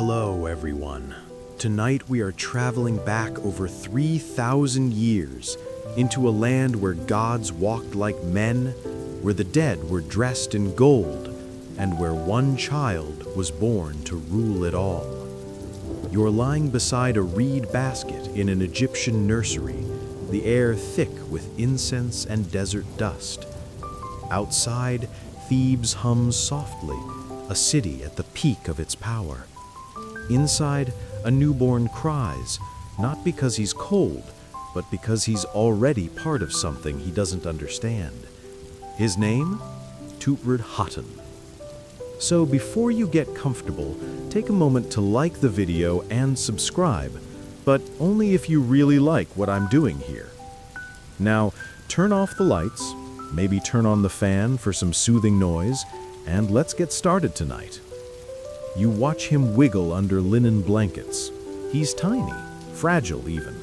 Hello, everyone. Tonight we are traveling back over 3,000 years into a land where gods walked like men, where the dead were dressed in gold, and where one child was born to rule it all. You're lying beside a reed basket in an Egyptian nursery, the air thick with incense and desert dust. Outside, Thebes hums softly, a city at the peak of its power. Inside, a newborn cries, not because he's cold, but because he's already part of something he doesn't understand. His name? Tutankhamun. So before you get comfortable, take a moment to like the video and subscribe, but only if you really like what I'm doing here. Now, turn off the lights, maybe turn on the fan for some soothing noise, and let's get started tonight. You watch him wiggle under linen blankets. He's tiny, fragile even,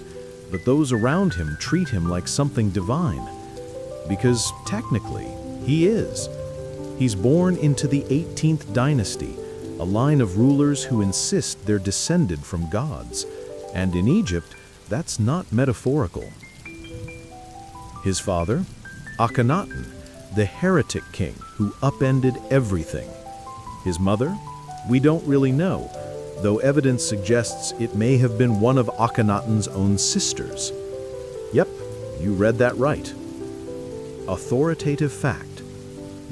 but those around him treat him like something divine. Because technically, he is. He's born into the 18th dynasty, a line of rulers who insist they're descended from gods. And in Egypt, that's not metaphorical. His father? Akhenaten, the Heretic king who upended everything. His mother? We don't really know, though evidence suggests it may have been one of Akhenaten's own sisters. Yep, you read that right. Authoritative fact.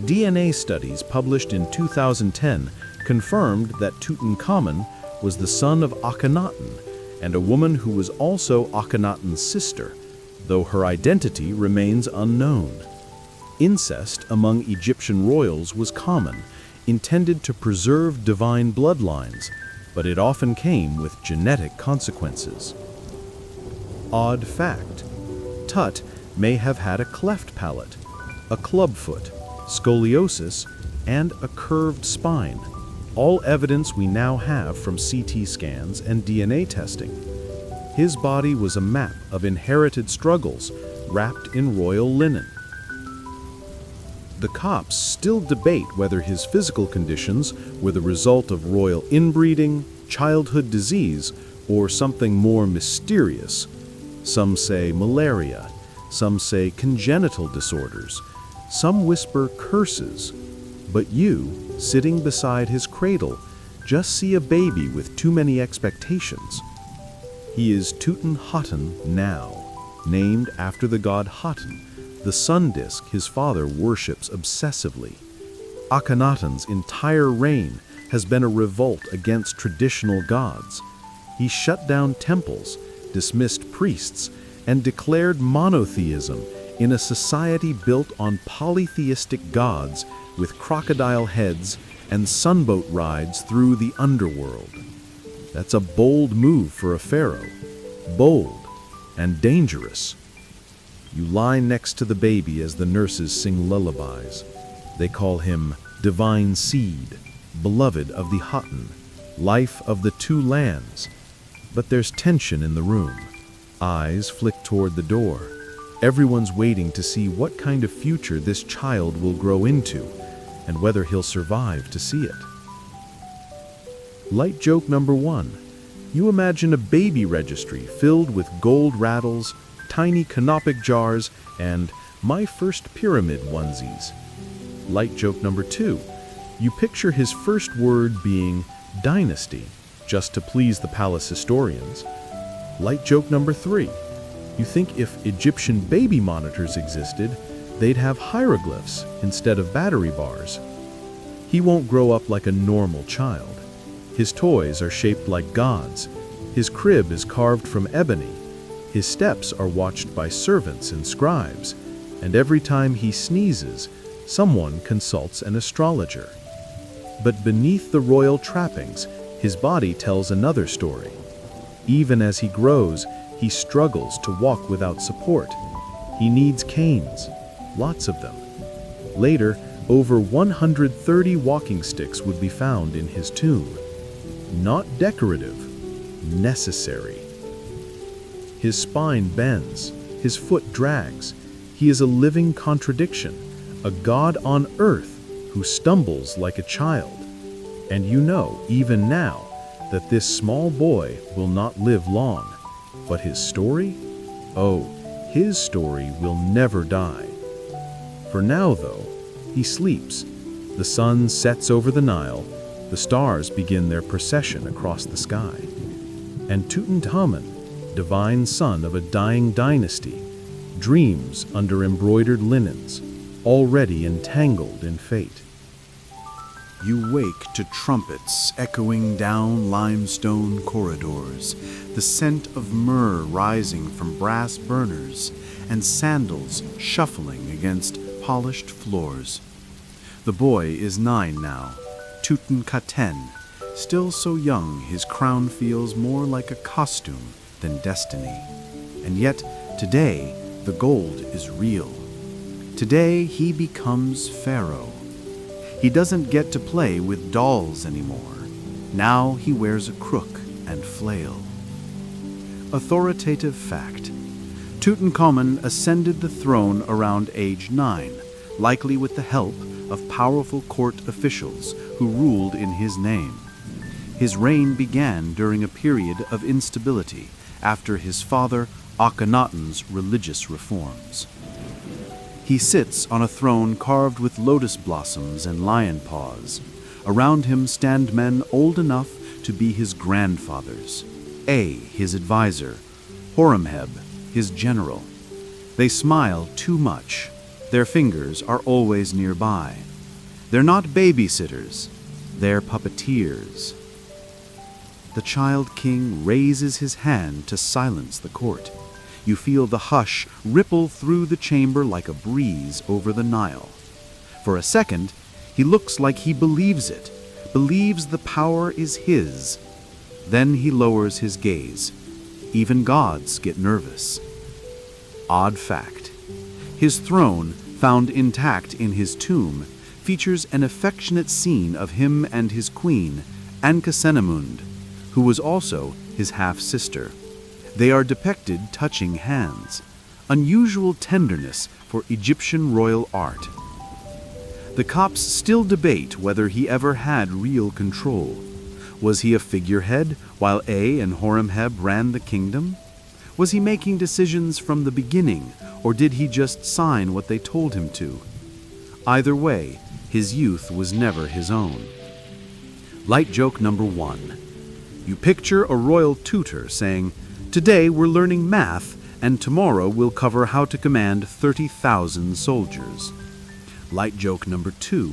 DNA studies published in 2010 confirmed that Tutankhamun was the son of Akhenaten and a woman who was also Akhenaten's sister, though her identity remains unknown. Incest among Egyptian royals was common, intended to preserve divine bloodlines, but it often came with genetic consequences. Odd fact: Tut may have had a cleft palate, a clubfoot, scoliosis, and a curved spine, all evidence we now have from CT scans and DNA testing. His body was a map of inherited struggles wrapped in royal linen. The cops still debate whether his physical conditions were the result of royal inbreeding, childhood disease, or something more mysterious. Some say malaria, some say congenital disorders, some whisper curses. But you, sitting beside his cradle, just see a baby with too many expectations. He is Tutankhamun now, named after the god Haten, the sun disk his father worships obsessively. Akhenaten's entire reign has been a revolt against traditional gods. He shut down temples, dismissed priests, and declared monotheism in a society built on polytheistic gods with crocodile heads and sunboat rides through the underworld. That's a bold move for a pharaoh. Bold and dangerous. You lie next to the baby as the nurses sing lullabies. They call him divine seed, beloved of the Haten, life of the two lands. But there's tension in the room. Eyes flick toward the door. Everyone's waiting to see what kind of future this child will grow into, and whether he'll survive to see it. Light joke number 1. You imagine a baby registry filled with gold rattles, tiny canopic jars, and my first pyramid onesies. Light joke number 2. You picture his first word being dynasty, just to please the palace historians. Light joke number 3. You think if Egyptian baby monitors existed, they'd have hieroglyphs instead of battery bars. He won't grow up like a normal child. His toys are shaped like gods. His crib is carved from ebony. His steps are watched by servants and scribes, and every time he sneezes, someone consults an astrologer. But beneath the royal trappings, his body tells another story. Even as he grows, he struggles to walk without support. He needs canes, lots of them. Later, over 130 walking sticks would be found in his tomb. Not decorative, necessary. His spine bends, his foot drags. He is a living contradiction, a god on earth who stumbles like a child. And you know, even now, that this small boy will not live long. But his story? Oh, his story will never die. For now, though, he sleeps. The sun sets over the Nile, the stars begin their procession across the sky. And Tutankhamun, divine son of a dying dynasty, dreams under embroidered linens, already entangled in fate. You wake to trumpets echoing down limestone corridors, the scent of myrrh rising from brass burners, and sandals shuffling against polished floors. The boy is 9 now, Tutankhamun, still so young his crown feels more like a costume than destiny. And yet, today, the gold is real. Today, he becomes Pharaoh. He doesn't get to play with dolls anymore. Now he wears a crook and flail. Authoritative fact: Tutankhamun ascended the throne around age 9, likely with the help of powerful court officials who ruled in his name. His reign began during a period of instability after his father Akhenaten's religious reforms. He sits on a throne carved with lotus blossoms and lion paws. Around him stand men old enough to be his grandfathers. His advisor, Horemheb, his general. They smile too much. Their fingers are always nearby. They're not babysitters, they're puppeteers. The child king raises his hand to silence the court. You feel the hush ripple through the chamber like a breeze over the Nile. For a second, he looks like he believes it, believes the power is his. Then he lowers his gaze. Even gods get nervous. Odd fact: his throne, found intact in his tomb, features an affectionate scene of him and his queen, Ankhesenamun, who was also his half-sister. They are depicted touching hands, unusual tenderness for Egyptian royal art. The Copts still debate whether he ever had real control. Was he a figurehead while and Horemheb ran the kingdom? Was he making decisions from the beginning, or did he just sign what they told him to? Either way, his youth was never his own. Light joke number 1. You picture a royal tutor saying, "Today we're learning math, and tomorrow we'll cover how to command 30,000 soldiers." Light joke number 2.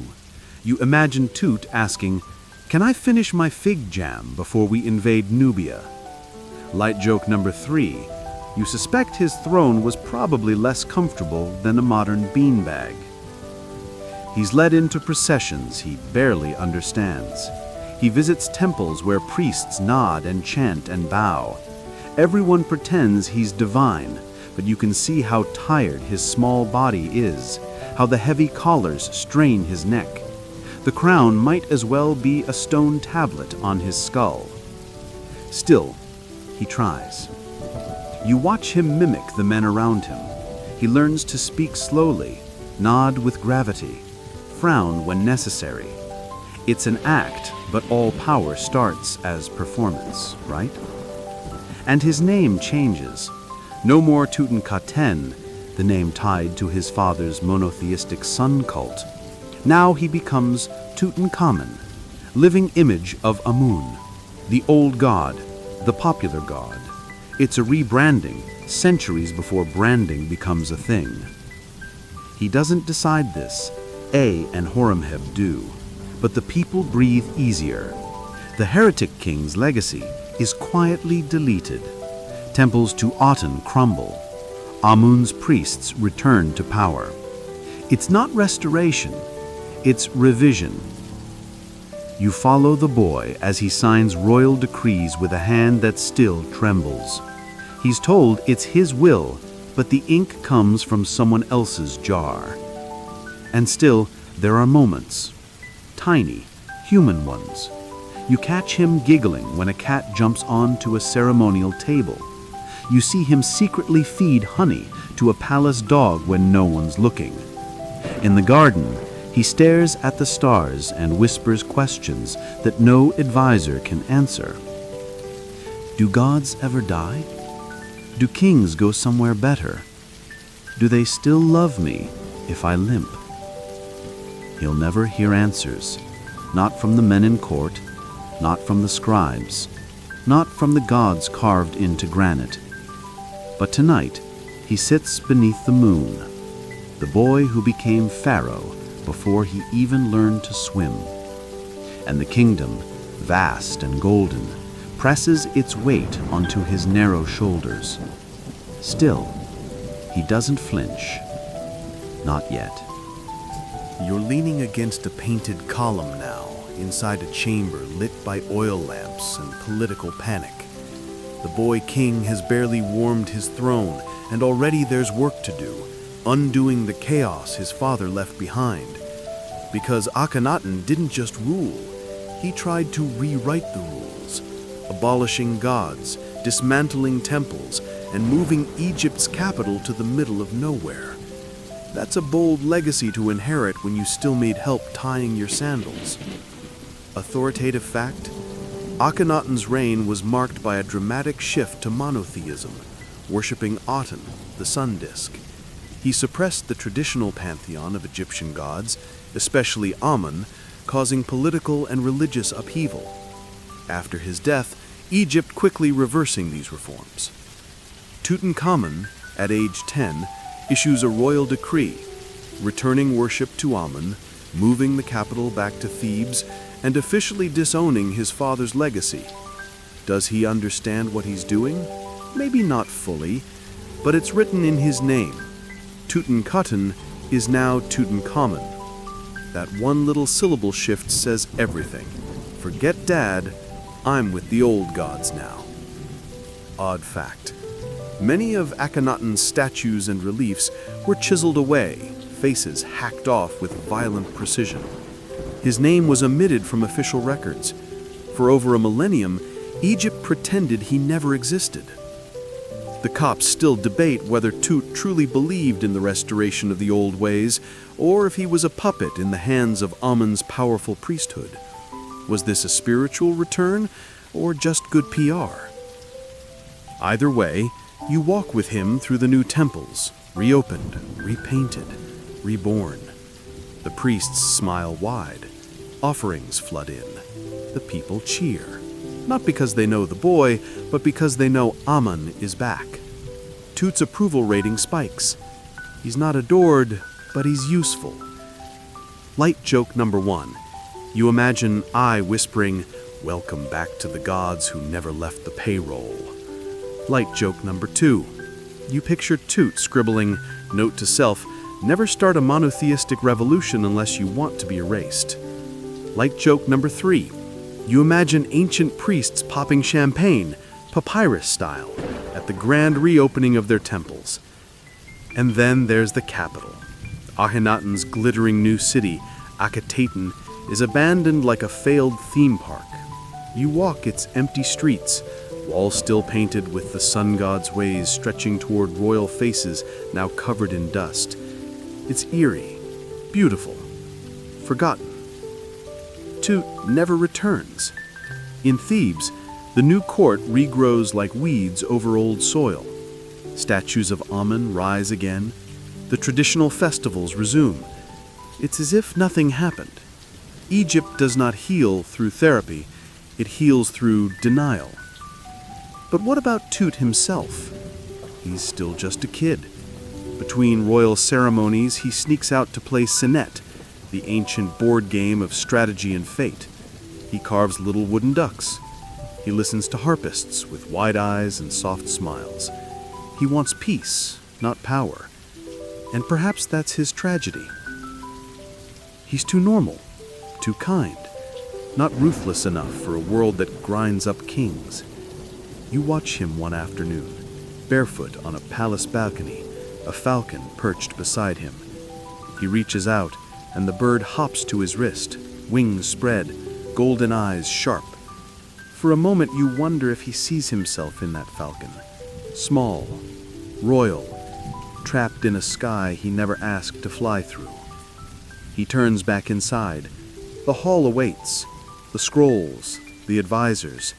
You imagine Tut asking, "Can I finish my fig jam before we invade Nubia?" Light joke number 3. You suspect his throne was probably less comfortable than a modern beanbag. He's led into processions he barely understands. He visits temples where priests nod and chant and bow. Everyone pretends he's divine, but you can see how tired his small body is, how the heavy collars strain his neck. The crown might as well be a stone tablet on his skull. Still, he tries. You watch him mimic the men around him. He learns to speak slowly, nod with gravity, frown when necessary. It's an act, but all power starts as performance, right? And his name changes. No more Tutankhamun, the name tied to his father's monotheistic sun cult. Now he becomes Tutankhamun, living image of Amun, the old god, the popular god. It's a rebranding, centuries before branding becomes a thing. He doesn't decide this. And Horemheb do. But the people breathe easier. The Heretic king's legacy is quietly deleted. Temples to Aten crumble. Amun's priests return to power. It's not restoration, it's revision. You follow the boy as he signs royal decrees with a hand that still trembles. He's told it's his will, but the ink comes from someone else's jar. And still, there are moments. Tiny, human ones. You catch him giggling when a cat jumps onto a ceremonial table. You see him secretly feed honey to a palace dog when no one's looking. In the garden, He stares at the stars and whispers questions that no advisor can answer. Do gods ever die? Do kings go somewhere better? Do they still love me if I limp? He'll never hear answers, not from the men in court, not from the scribes, not from the gods carved into granite. But tonight, he sits beneath the moon, the boy who became Pharaoh before he even learned to swim. And the kingdom, vast and golden, presses its weight onto his narrow shoulders. Still, he doesn't flinch. Not yet. You're leaning against a painted column now, inside a chamber lit by oil lamps and political panic. The boy king has barely warmed his throne, and already there's work to do, undoing the chaos his father left behind. Because Akhenaten didn't just rule, he tried to rewrite the rules, abolishing gods, dismantling temples, and moving Egypt's capital to the middle of nowhere. That's a bold legacy to inherit when you still need help tying your sandals. Authoritative fact: Akhenaten's reign was marked by a dramatic shift to monotheism, worshipping Aten, the sun disk. He suppressed the traditional pantheon of Egyptian gods, especially Amun, causing political and religious upheaval. After his death, Egypt quickly reversing these reforms. Tutankhamun, at age 10, issues a royal decree, returning worship to Amun, moving the capital back to Thebes, and officially disowning his father's legacy. Does he understand what he's doing? Maybe not fully, but it's written in his name. Tutankhaten is now Tutankhamun. That one little syllable shift says everything. Forget Dad, I'm with the old gods now. Odd fact: many of Akhenaten's statues and reliefs were chiseled away, faces hacked off with violent precision. His name was omitted from official records. For over a millennium, Egypt pretended he never existed. The Copts still debate whether Tut truly believed in the restoration of the old ways, or if he was a puppet in the hands of Amun's powerful priesthood. Was this a spiritual return, or just good PR? Either way, you walk with him through the new temples, reopened, repainted, reborn. The priests smile wide. Offerings flood in. The people cheer. Not because they know the boy, but because they know Amun is back. Tut's approval rating spikes. He's not adored, but he's useful. Light joke number 1. You imagine I whispering, "Welcome back to the gods who never left the payroll." Light joke number 2. You picture Tut scribbling, note to self, "Never start a monotheistic revolution unless you want to be erased." Light joke number 3. You imagine ancient priests popping champagne, papyrus style, at the grand reopening of their temples. And then there's the capital. Akhenaten's glittering new city, Akhetaten, is abandoned like a failed theme park. You walk its empty streets, walls still painted with the sun god's ways stretching toward royal faces now covered in dust. It's eerie, beautiful, forgotten. Tut never returns. In Thebes, the new court regrows like weeds over old soil. Statues of Amun rise again. The traditional festivals resume. It's as if nothing happened. Egypt does not heal through therapy, it heals through denial. But what about Tut himself? He's still just a kid. Between royal ceremonies, he sneaks out to play Senet, the ancient board game of strategy and fate. He carves little wooden ducks. He listens to harpists with wide eyes and soft smiles. He wants peace, not power. And perhaps that's his tragedy. He's too normal, too kind, not ruthless enough for a world that grinds up kings. You watch him one afternoon, barefoot on a palace balcony, a falcon perched beside him. He reaches out, and the bird hops to his wrist, wings spread, golden eyes sharp. For a moment you wonder if he sees himself in that falcon, small, royal, trapped in a sky he never asked to fly through. He turns back inside. The hall awaits. The scrolls, the advisors,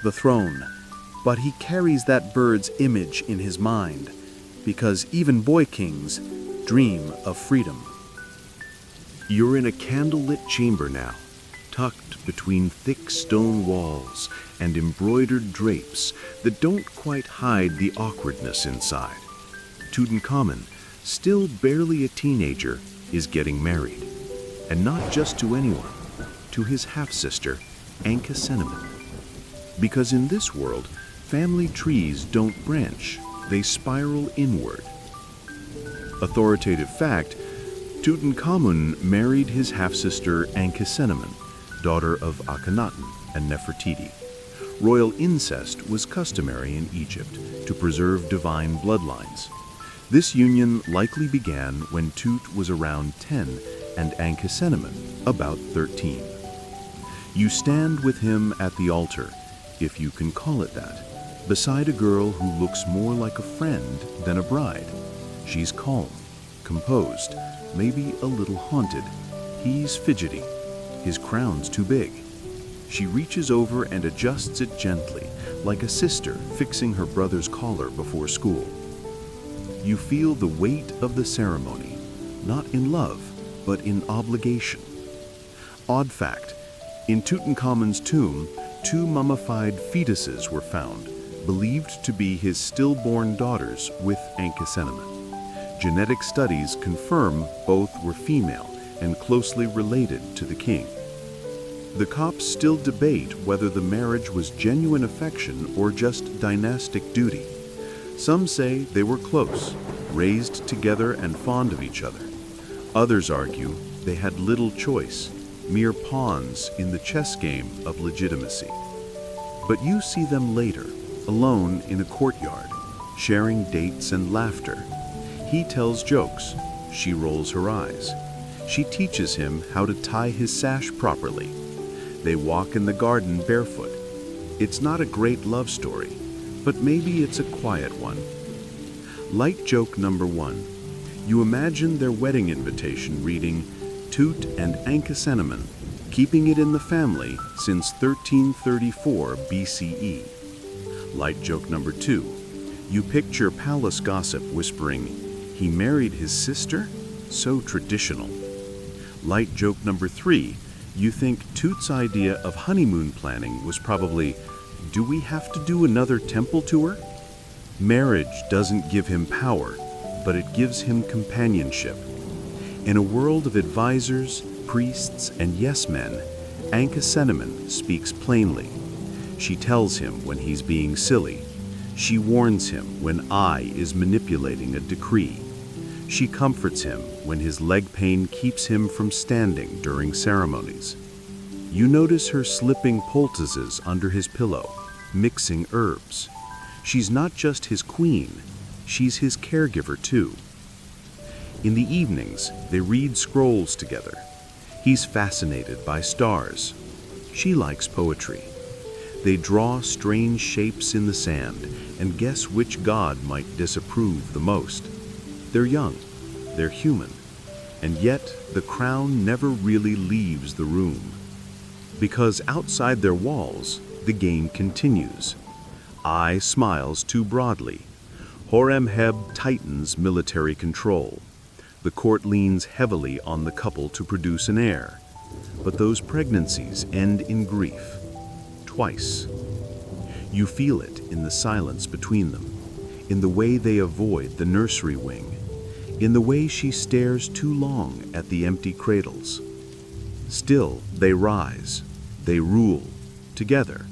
the throne. But he carries that bird's image in his mind, because even boy kings dream of freedom. You're in a candlelit chamber now, tucked between thick stone walls and embroidered drapes that don't quite hide the awkwardness inside. Tutankhamun, still barely a teenager, is getting married. And not just to anyone, to his half-sister, Ankhesenamun. Because in this world, family trees don't branch, they spiral inward. Authoritative fact, Tutankhamun married his half-sister Ankhesenamun, daughter of Akhenaten and Nefertiti. Royal incest was customary in Egypt to preserve divine bloodlines. This union likely began when Tut was around 10 and Ankhesenamun about 13. You stand with him at the altar, if you can call it that, beside a girl who looks more like a friend than a bride. She's calm, composed, maybe a little haunted. He's fidgety. His crown's too big. She reaches over and adjusts it gently, like a sister fixing her brother's collar before school. You feel the weight of the ceremony, not in love, but in obligation. Odd fact, in Tutankhamun's tomb, 2 mummified fetuses were found, believed to be his stillborn daughters with Ankhesenamun. Genetic studies confirm both were female and closely related to the king. The Copts still debate whether the marriage was genuine affection or just dynastic duty. Some say they were close, raised together and fond of each other. Others argue they had little choice, mere pawns in the chess game of legitimacy. But you see them later, alone in a courtyard, sharing dates and laughter. He tells jokes, she rolls her eyes. She teaches him how to tie his sash properly. They walk in the garden barefoot. It's not a great love story, but maybe it's a quiet one. Light joke number 1. You imagine their wedding invitation reading, Tut and Ankhesenamun, keeping it in the family since 1334 BCE. Light joke number 2. You picture palace gossip whispering, he married his sister? So traditional. Light joke number 3. You think Tut's idea of honeymoon planning was probably, do we have to do another temple tour? Marriage doesn't give him power, but it gives him companionship. In a world of advisors, priests, and yes-men, Ankhesenamun speaks plainly. She tells him when he's being silly. She warns him when Ai is manipulating a decree. She comforts him when his leg pain keeps him from standing during ceremonies. You notice her slipping poultices under his pillow, mixing herbs. She's not just his queen, she's his caregiver too. In the evenings, they read scrolls together. He's fascinated by stars. She likes poetry. They draw strange shapes in the sand and guess which god might disapprove the most. They're young, they're human, and yet the crown never really leaves the room. Because outside their walls, the game continues. Ai smiles too broadly. Horemheb tightens military control. The court leans heavily on the couple to produce an heir. But those pregnancies end in grief. Twice. You feel it in the silence between them, in the way they avoid the nursery wing, in the way she stares too long at the empty cradles. Still, they rise, they rule, together.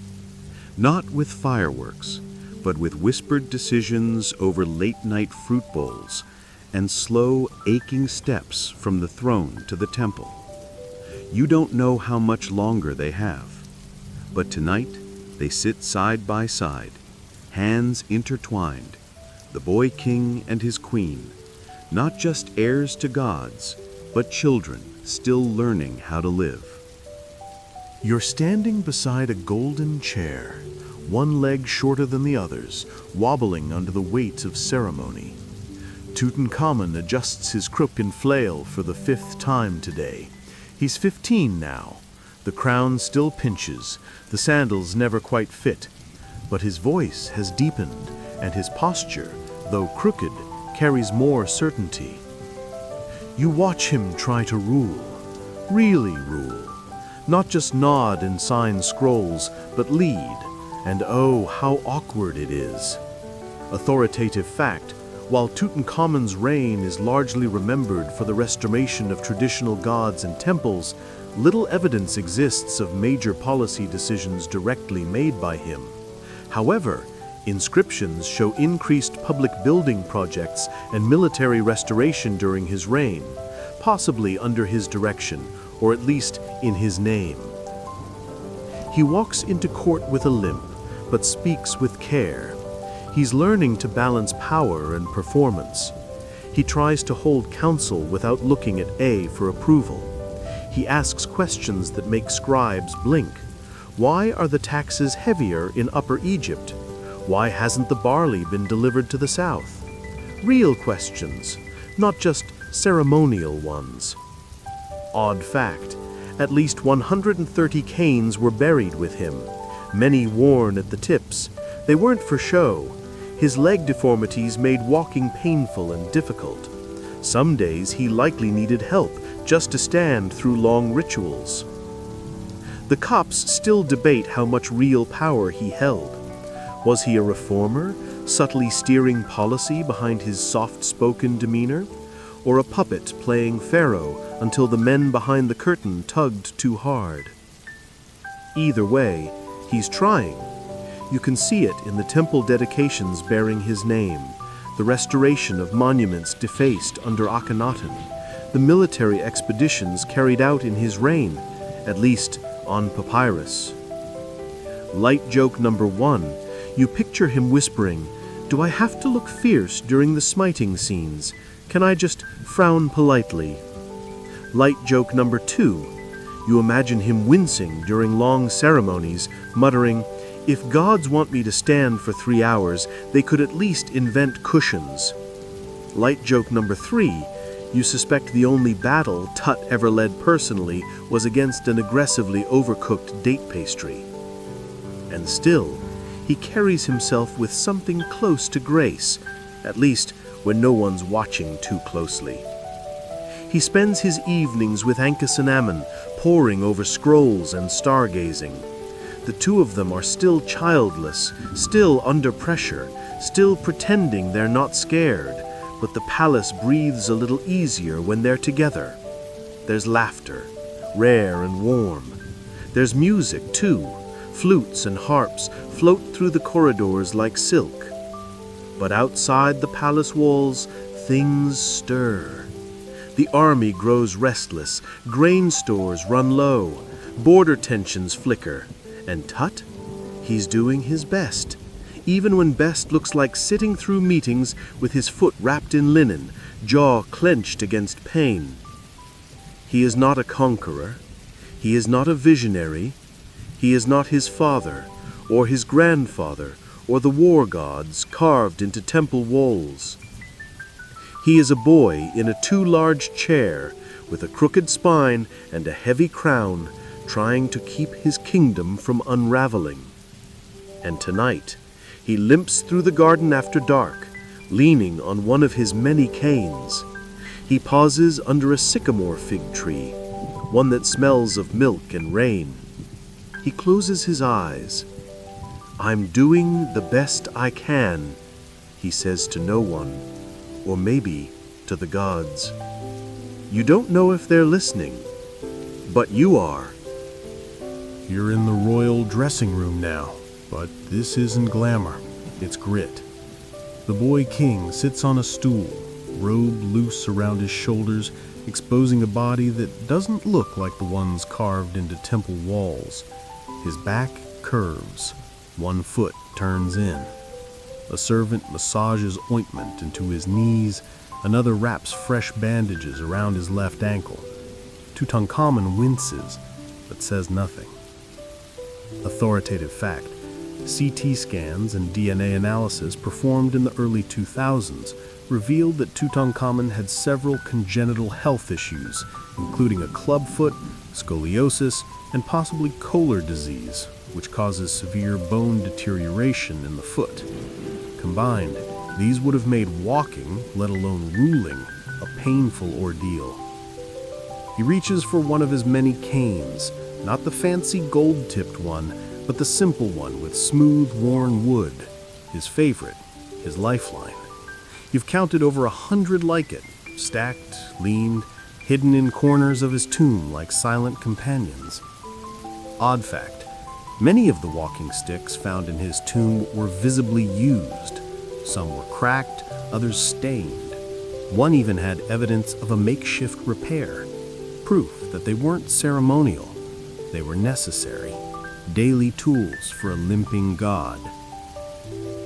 Not with fireworks, but with whispered decisions over late-night fruit bowls and slow, aching steps from the throne to the temple. You don't know how much longer they have, but tonight they sit side by side, hands intertwined, the boy king and his queen, not just heirs to gods, but children still learning how to live. You're standing beside a golden chair, one leg shorter than the others, wobbling under the weight of ceremony. Tutankhamun adjusts his crook and flail for the 5th time today. He's 15 now. The crown still pinches, the sandals never quite fit. But his voice has deepened, and his posture, though crooked, carries more certainty. You watch him try to rule, really rule. Not just nod and sign scrolls, but lead, and oh, how awkward it is. Authoritative fact, while Tutankhamun's reign is largely remembered for the restoration of traditional gods and temples, little evidence exists of major policy decisions directly made by him. However, inscriptions show increased public building projects and military restoration during his reign, possibly under his direction, or at least in his name. He walks into court with a limp, but speaks with care. He's learning to balance power and performance. He tries to hold counsel without looking at A for approval. He asks questions that make scribes blink. Why are the taxes heavier in Upper Egypt? Why hasn't the barley been delivered to the south? Real questions, not just ceremonial ones. Odd fact, at least 130 canes were buried with him, many worn at the tips. They weren't for show. His leg deformities made walking painful and difficult. Some days he likely needed help just to stand through long rituals. The cops still debate how much real power he held. Was he a reformer, subtly steering policy behind his soft-spoken demeanor, or a puppet playing Pharaoh until the men behind the curtain tugged too hard? Either way, he's trying. You can see it in the temple dedications bearing his name, the restoration of monuments defaced under Akhenaten, the military expeditions carried out in his reign, at least on papyrus. Light joke number 1, you picture him whispering, "Do I have to look fierce during the smiting scenes? Can I just frown politely?" Light joke number 2, you imagine him wincing during long ceremonies, muttering, "If gods want me to stand for 3 hours, they could at least invent cushions." Light joke number 3, you suspect the only battle Tut ever led personally was against an aggressively overcooked date pastry. And still, he carries himself with something close to grace, at least when no one's watching too closely. He spends his evenings with Tutankhamun, poring over scrolls and stargazing. The two of them are still childless, still under pressure, still pretending they're not scared, but the palace breathes a little easier when they're together. There's laughter, rare and warm. There's music, too. Flutes and harps float through the corridors like silk. But outside the palace walls, things stir. The army grows restless, grain stores run low, border tensions flicker. And Tut? He's doing his best, even when best looks like sitting through meetings with his foot wrapped in linen, jaw clenched against pain. He is not a conqueror. He is not a visionary. He is not his father, or his grandfather, or the war gods carved into temple walls. He is a boy in a too large chair, with a crooked spine and a heavy crown, trying to keep his kingdom from unraveling. And tonight, he limps through the garden after dark, leaning on one of his many canes. He pauses under a sycamore fig tree, one that smells of milk and rain. He closes his eyes. "I'm doing the best I can," he says to no one, or maybe to the gods. You don't know if they're listening, but you are. You're in the royal dressing room now, but this isn't glamour, it's grit. The boy king sits on a stool, robe loose around his shoulders, exposing a body that doesn't look like the ones carved into temple walls. His back curves, one foot turns in. A servant massages ointment into his knees, another wraps fresh bandages around his left ankle. Tutankhamun winces, but says nothing. Authoritative fact, CT scans and DNA analysis performed in the early 2000s revealed that Tutankhamun had several congenital health issues, including a clubfoot, scoliosis, and possibly Kohler disease, which causes severe bone deterioration in the foot. Combined, these would have made walking, let alone ruling, a painful ordeal. He reaches for one of his many canes, not the fancy gold-tipped one, but the simple one with smooth, worn wood, his favorite, his lifeline. You've counted over 100 like it, stacked, leaned, hidden in corners of his tomb like silent companions. Odd fact, many of the walking sticks found in his tomb were visibly used. Some were cracked, others stained. One even had evidence of a makeshift repair, proof that they weren't ceremonial, they were necessary, daily tools for a limping god.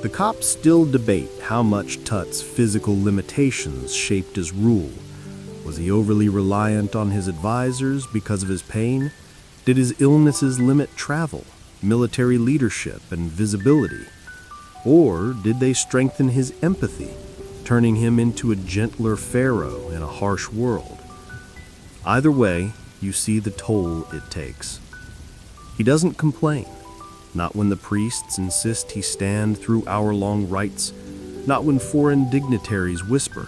The cops still debate how much Tut's physical limitations shaped his rule. Was he overly reliant on his advisors because of his pain? Did his illnesses limit travel, military leadership, and visibility? Or did they strengthen his empathy, turning him into a gentler Pharaoh in a harsh world? Either way, you see the toll it takes. He doesn't complain, not when the priests insist he stand through hour-long rites, not when foreign dignitaries whisper,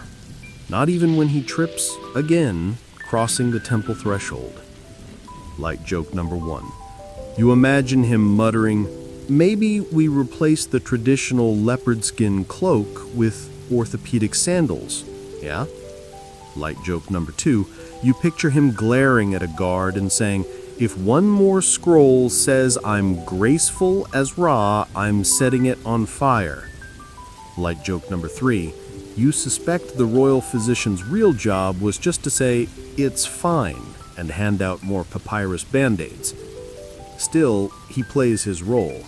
not even when he trips, again, crossing the temple threshold. Light joke number 1. You imagine him muttering, "Maybe we replace the traditional leopard skin cloak with orthopedic sandals, yeah?" Light joke number 2. You picture him glaring at a guard and saying, "If one more scroll says I'm graceful as Ra, I'm setting it on fire." Light joke number 3. You suspect the royal physician's real job was just to say, "It's fine," and hand out more papyrus band-aids. Still, he plays his role.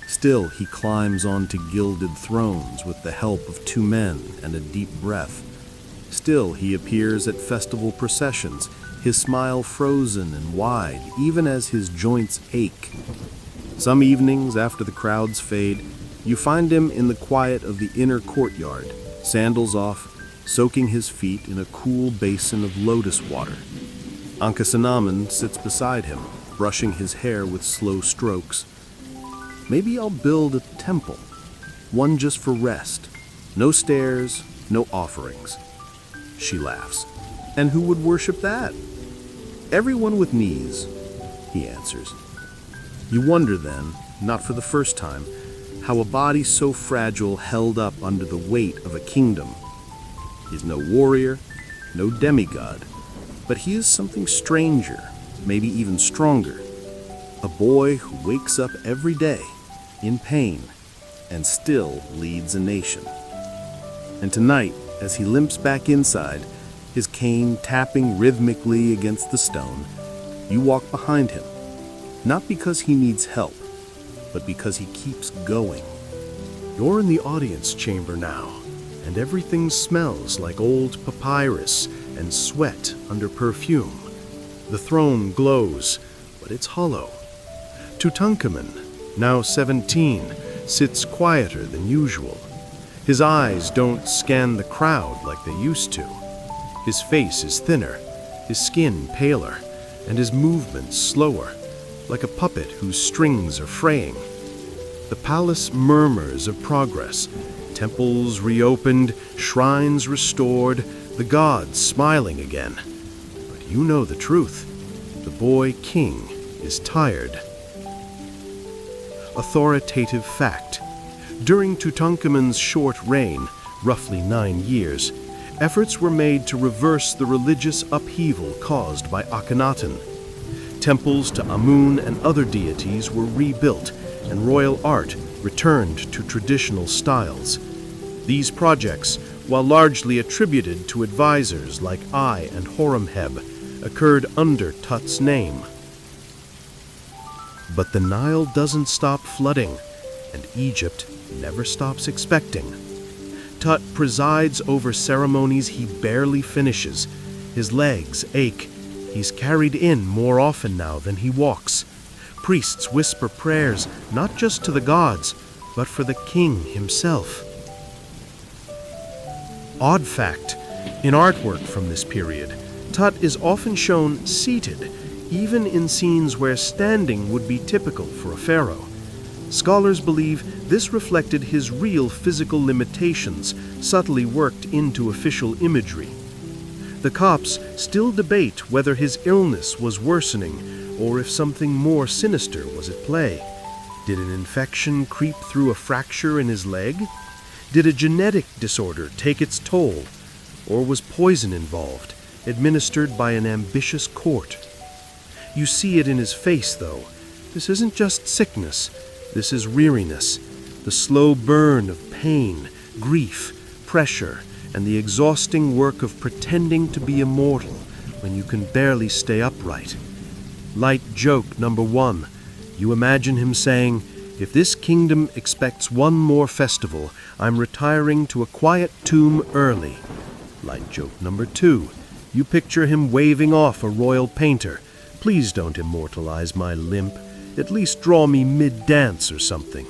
Still, he climbs onto gilded thrones with the help of 2 men and a deep breath. Still, he appears at festival processions, his smile frozen and wide, even as his joints ache. Some evenings, after the crowds fade, you find him in the quiet of the inner courtyard, sandals off, soaking his feet in a cool basin of lotus water. Tutankhamun sits beside him, brushing his hair with slow strokes. "Maybe I'll build a temple, one just for rest. No stairs, no offerings." She laughs. "And who would worship that?" "Everyone with knees," he answers. You wonder then, not for the first time, how a body so fragile held up under the weight of a kingdom. He's no warrior, no demigod, but he is something stranger, maybe even stronger. A boy who wakes up every day, in pain, and still leads a nation. And tonight, as he limps back inside, his cane tapping rhythmically against the stone, you walk behind him, not because he needs help, but because he keeps going. You're in the audience chamber now, and everything smells like old papyrus and sweat under perfume. The throne glows, but it's hollow. Tutankhamun, now 17, sits quieter than usual. His eyes don't scan the crowd like they used to. His face is thinner, his skin paler, and his movements slower, like a puppet whose strings are fraying. The palace murmurs of progress, temples reopened, shrines restored, the gods smiling again. But you know the truth. The boy king is tired. Authoritative fact. During Tutankhamun's short reign, roughly 9 years, efforts were made to reverse the religious upheaval caused by Akhenaten. Temples to Amun and other deities were rebuilt, and royal art returned to traditional styles. These projects, while largely attributed to advisors like Ai and Horemheb, occurred under Tut's name. But the Nile doesn't stop flooding, and Egypt never stops expecting. Tut presides over ceremonies he barely finishes. His legs ache. He's carried in more often now than he walks. Priests whisper prayers not just to the gods, but for the king himself. Odd fact, in artwork from this period, Tut is often shown seated, even in scenes where standing would be typical for a pharaoh. Scholars believe this reflected his real physical limitations, subtly worked into official imagery. The Copts still debate whether his illness was worsening or if something more sinister was at play. Did an infection creep through a fracture in his leg? Did a genetic disorder take its toll? Or was poison involved, administered by an ambitious court? You see it in his face, though. This isn't just sickness. This is weariness, the slow burn of pain, grief, pressure, and the exhausting work of pretending to be immortal when you can barely stay upright. Light joke number 1. You imagine him saying, "If this kingdom expects one more festival, I'm retiring to a quiet tomb early." Light joke number 2. You picture him waving off a royal painter. "Please don't immortalize my limp. At least draw me mid-dance or something."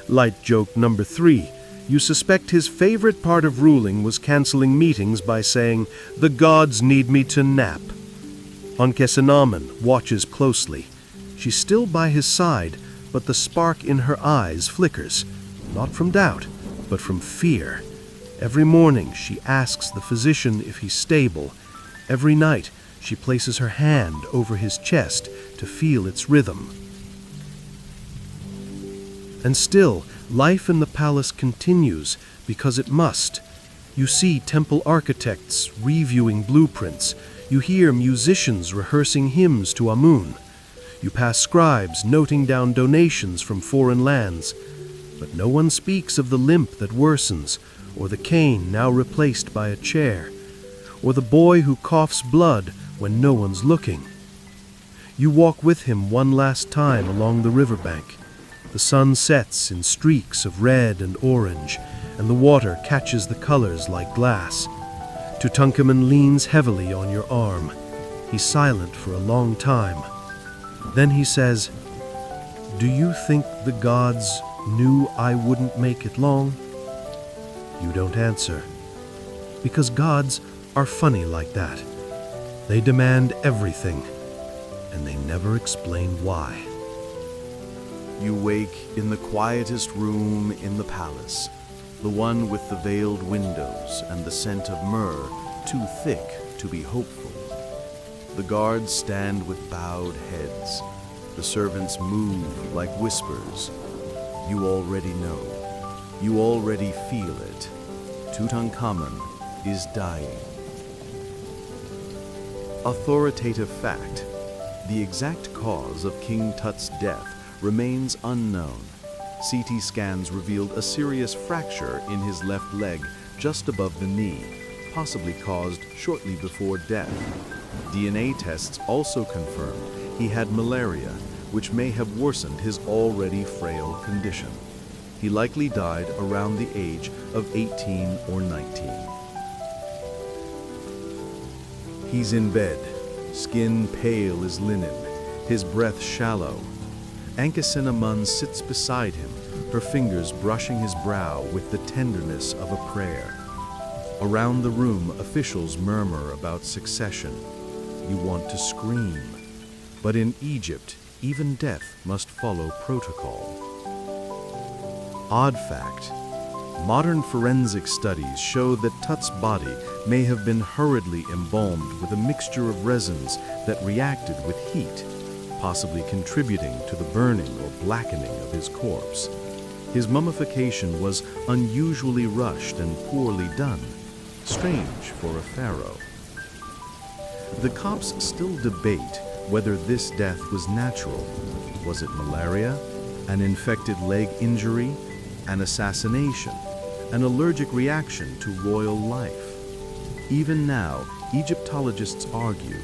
Light joke number 3. You suspect his favorite part of ruling was canceling meetings by saying, "The gods need me to nap." Tutankhamun watches closely. She's still by his side, but the spark in her eyes flickers, not from doubt, but from fear. Every morning she asks the physician if he's stable. Every night she places her hand over his chest to feel its rhythm. And still, life in the palace continues because it must. You see temple architects reviewing blueprints. You hear musicians rehearsing hymns to Amun. You pass scribes noting down donations from foreign lands. But no one speaks of the limp that worsens, or the cane now replaced by a chair, or the boy who coughs blood when no one's looking. You walk with him one last time along the riverbank. The sun sets in streaks of red and orange, and the water catches the colors like glass. Tutankhamun leans heavily on your arm. He's silent for a long time. Then he says, "Do you think the gods knew I wouldn't make it long?" You don't answer. Because gods are funny like that. They demand everything, and they never explain why. You wake in the quietest room in the palace, the one with the veiled windows and the scent of myrrh too thick to be hopeful. The guards stand with bowed heads. The servants move like whispers. You already know. You already feel it. Tutankhamun is dying. Authoritative fact: the exact cause of King Tut's death remains unknown. CT scans revealed a serious fracture in his left leg just above the knee, possibly caused shortly before death. DNA tests also confirmed he had malaria, which may have worsened his already frail condition. He likely died around the age of 18 or 19. He's in bed, skin pale as linen, his breath shallow. Tutankhamun sits beside him, her fingers brushing his brow with the tenderness of a prayer. Around the room, officials murmur about succession. You want to scream. But in Egypt, even death must follow protocol. Odd fact: modern forensic studies show that Tut's body may have been hurriedly embalmed with a mixture of resins that reacted with heat, possibly contributing to the burning or blackening of his corpse. His mummification was unusually rushed and poorly done, strange for a pharaoh. The Copts still debate whether this death was natural. Was it malaria, an infected leg injury, an assassination, an allergic reaction to royal life? Even now, Egyptologists argue.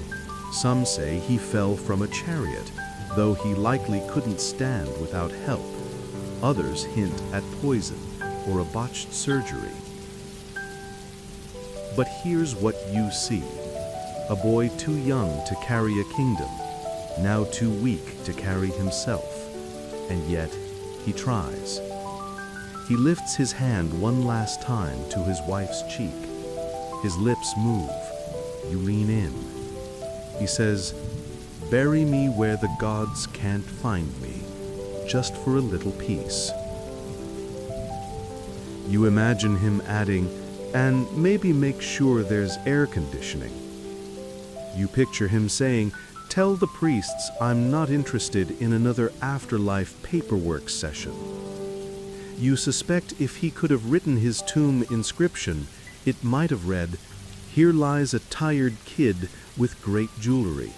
Some say he fell from a chariot, though he likely couldn't stand without help. Others hint at poison or a botched surgery. But here's what you see: a boy too young to carry a kingdom, now too weak to carry himself, and yet he tries. He lifts his hand one last time to his wife's cheek. His lips move. You lean in. He says, "Bury me where the gods can't find me, just for a little peace." You imagine him adding, "And maybe make sure there's air conditioning." You picture him saying, "Tell the priests I'm not interested in another afterlife paperwork session." You suspect if he could have written his tomb inscription, it might have read, "Here lies a tired kid with great jewelry."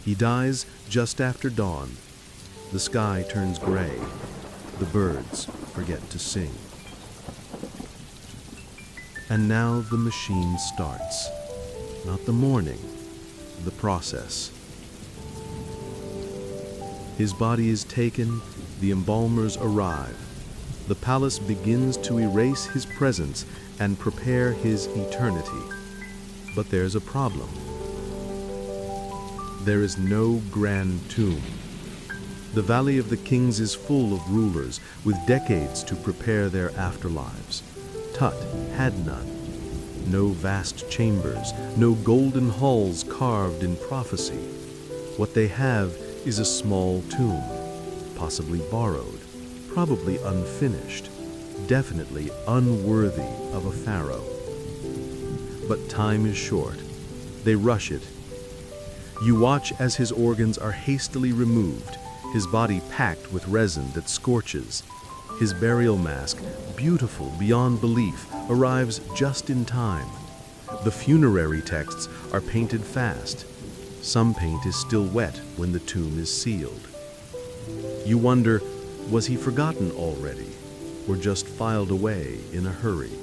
He dies just after dawn. The sky turns gray. The birds forget to sing. And now the machine starts. Not the mourning, the process. His body is taken, the embalmers arrive. The palace begins to erase his presence and prepare his eternity. But there's a problem. There is no grand tomb. The Valley of the Kings is full of rulers with decades to prepare their afterlives. Tut had none. No vast chambers, no golden halls carved in prophecy. What they have is a small tomb, possibly borrowed, probably unfinished, definitely unworthy of a pharaoh. But time is short. They rush it. You watch as his organs are hastily removed, his body packed with resin that scorches. His burial mask, beautiful beyond belief, arrives just in time. The funerary texts are painted fast. Some paint is still wet when the tomb is sealed. You wonder, was he forgotten already, or just filed away in a hurry?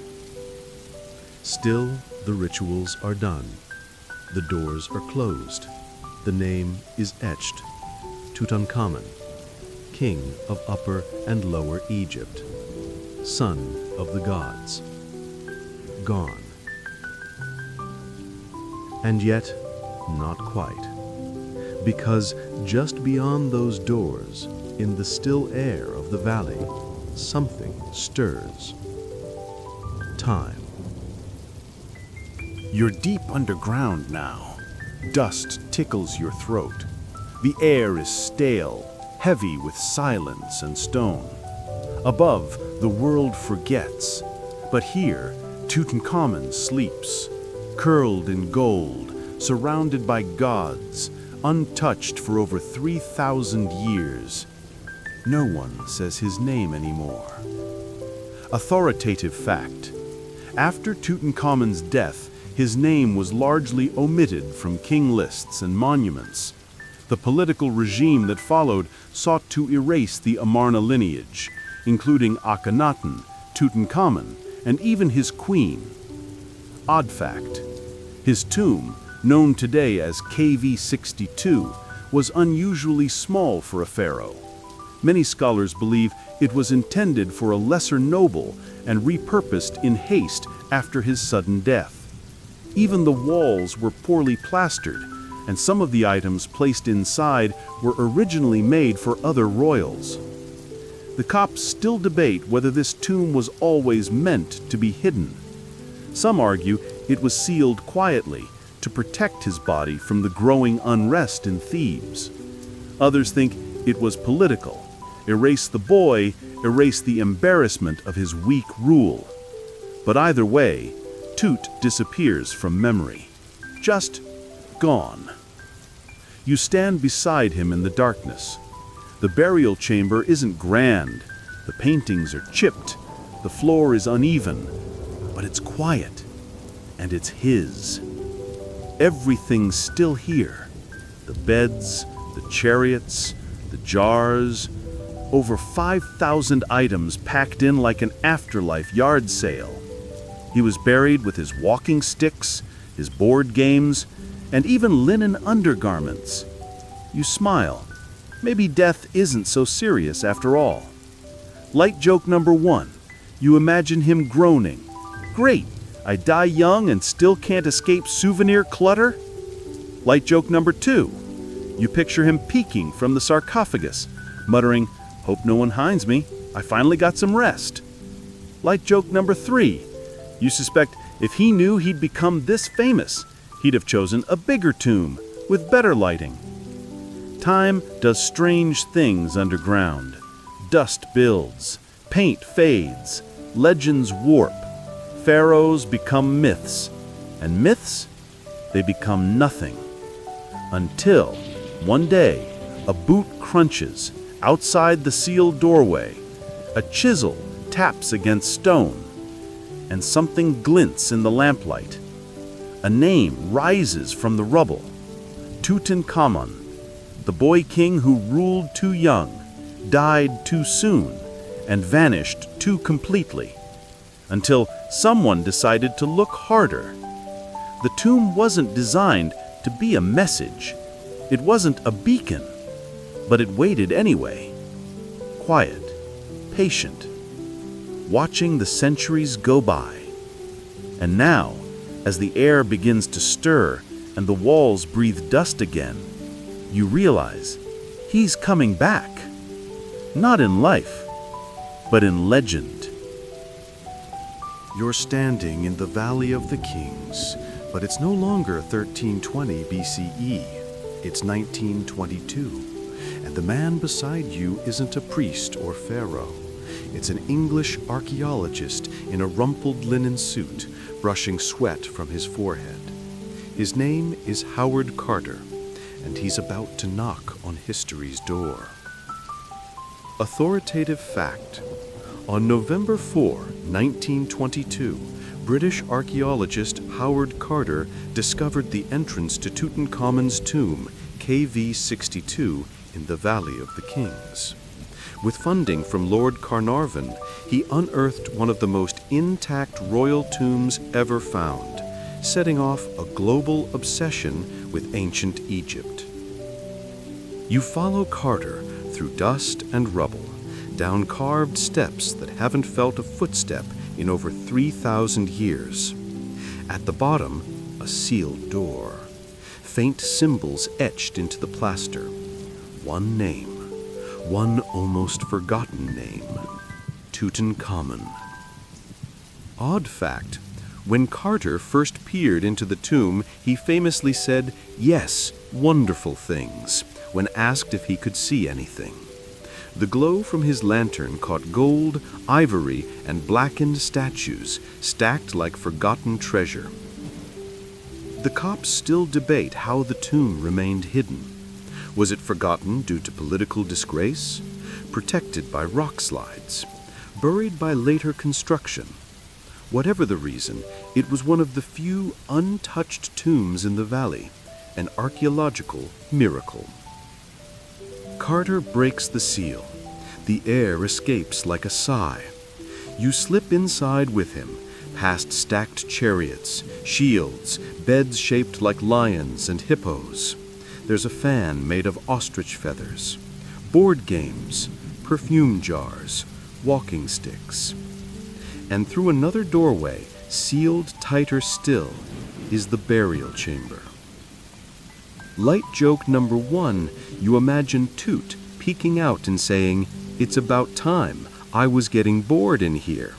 Still, the rituals are done. The doors are closed. The name is etched. Tutankhamun, king of Upper and Lower Egypt, son of the gods. Gone. And yet, not quite. Because just beyond those doors, in the still air of the valley, something stirs. Time. You're deep underground now. Dust tickles your throat. The air is stale, heavy with silence and stone. Above, the world forgets. But here, Tutankhamun sleeps, curled in gold, surrounded by gods, untouched for over 3,000 years. No one says his name anymore. Authoritative fact. After Tutankhamun's death, his name was largely omitted from king lists and monuments. The political regime that followed sought to erase the Amarna lineage, including Akhenaten, Tutankhamun, and even his queen. Odd fact. His tomb, known today as KV-62, was unusually small for a pharaoh. Many scholars believe it was intended for a lesser noble and repurposed in haste after his sudden death. Even the walls were poorly plastered, and some of the items placed inside were originally made for other royals. The Copts still debate whether this tomb was always meant to be hidden. Some argue it was sealed quietly to protect his body from the growing unrest in Thebes. Others think it was political. Erase the boy, erase the embarrassment of his weak rule. But either way, Tut disappears from memory. Just gone. You stand beside him in the darkness. The burial chamber isn't grand. The paintings are chipped. The floor is uneven. But it's quiet. And it's his. Everything's still here. The beds, the chariots, the jars. Over 5,000 items packed in like an afterlife yard sale. He was buried with his walking sticks, his board games, and even linen undergarments. You smile. Maybe death isn't so serious after all. Light joke number 1. You imagine him groaning. Great, I die young and still can't escape souvenir clutter? Light joke number 2. You picture him peeking from the sarcophagus, muttering, "Hope no one hinds me. I finally got some rest." Light joke number 3. You suspect if he knew he'd become this famous, he'd have chosen a bigger tomb with better lighting. Time does strange things underground. Dust builds, paint fades, legends warp, pharaohs become myths, and myths, they become nothing. Until, one day, a boot crunches outside the sealed doorway, a chisel taps against stone, and something glints in the lamplight. A name rises from the rubble. Tutankhamun, the boy king who ruled too young, died too soon, and vanished too completely, until someone decided to look harder. The tomb wasn't designed to be a message. It wasn't a beacon, but it waited anyway. Quiet, patient, watching the centuries go by. And now, as the air begins to stir and the walls breathe dust again, you realize he's coming back. Not in life, but in legend. You're standing in the Valley of the Kings, but it's no longer 1320 BCE. It's 1922, and the man beside you isn't a priest or pharaoh. It's an English archaeologist in a rumpled linen suit, brushing sweat from his forehead. His name is Howard Carter, and he's about to knock on history's door. Authoritative fact. On November 4, 1922, British archaeologist Howard Carter discovered the entrance to Tutankhamun's tomb, KV62, in the Valley of the Kings. With funding from Lord Carnarvon, he unearthed one of the most intact royal tombs ever found, setting off a global obsession with ancient Egypt. You follow Carter through dust and rubble, down carved steps that haven't felt a footstep in over 3,000 years. At the bottom, a sealed door. Faint symbols etched into the plaster. One name. One almost forgotten name. Tutankhamun. Odd fact. When Carter first peered into the tomb, he famously said, "Yes, wonderful things," when asked if he could see anything. The glow from his lantern caught gold, ivory, and blackened statues, stacked like forgotten treasure. The cops still debate how the tomb remained hidden. Was it forgotten due to political disgrace? Protected by rock slides? Buried by later construction? Whatever the reason, it was one of the few untouched tombs in the valley, an archaeological miracle. Carter breaks the seal. The air escapes like a sigh. You slip inside with him, past stacked chariots, shields, beds shaped like lions and hippos. There's a fan made of ostrich feathers, board games, perfume jars, walking sticks. And through another doorway, sealed tighter still, is the burial chamber. Light joke number 1, you imagine Tut peeking out and saying, "It's about time, I was getting bored in here."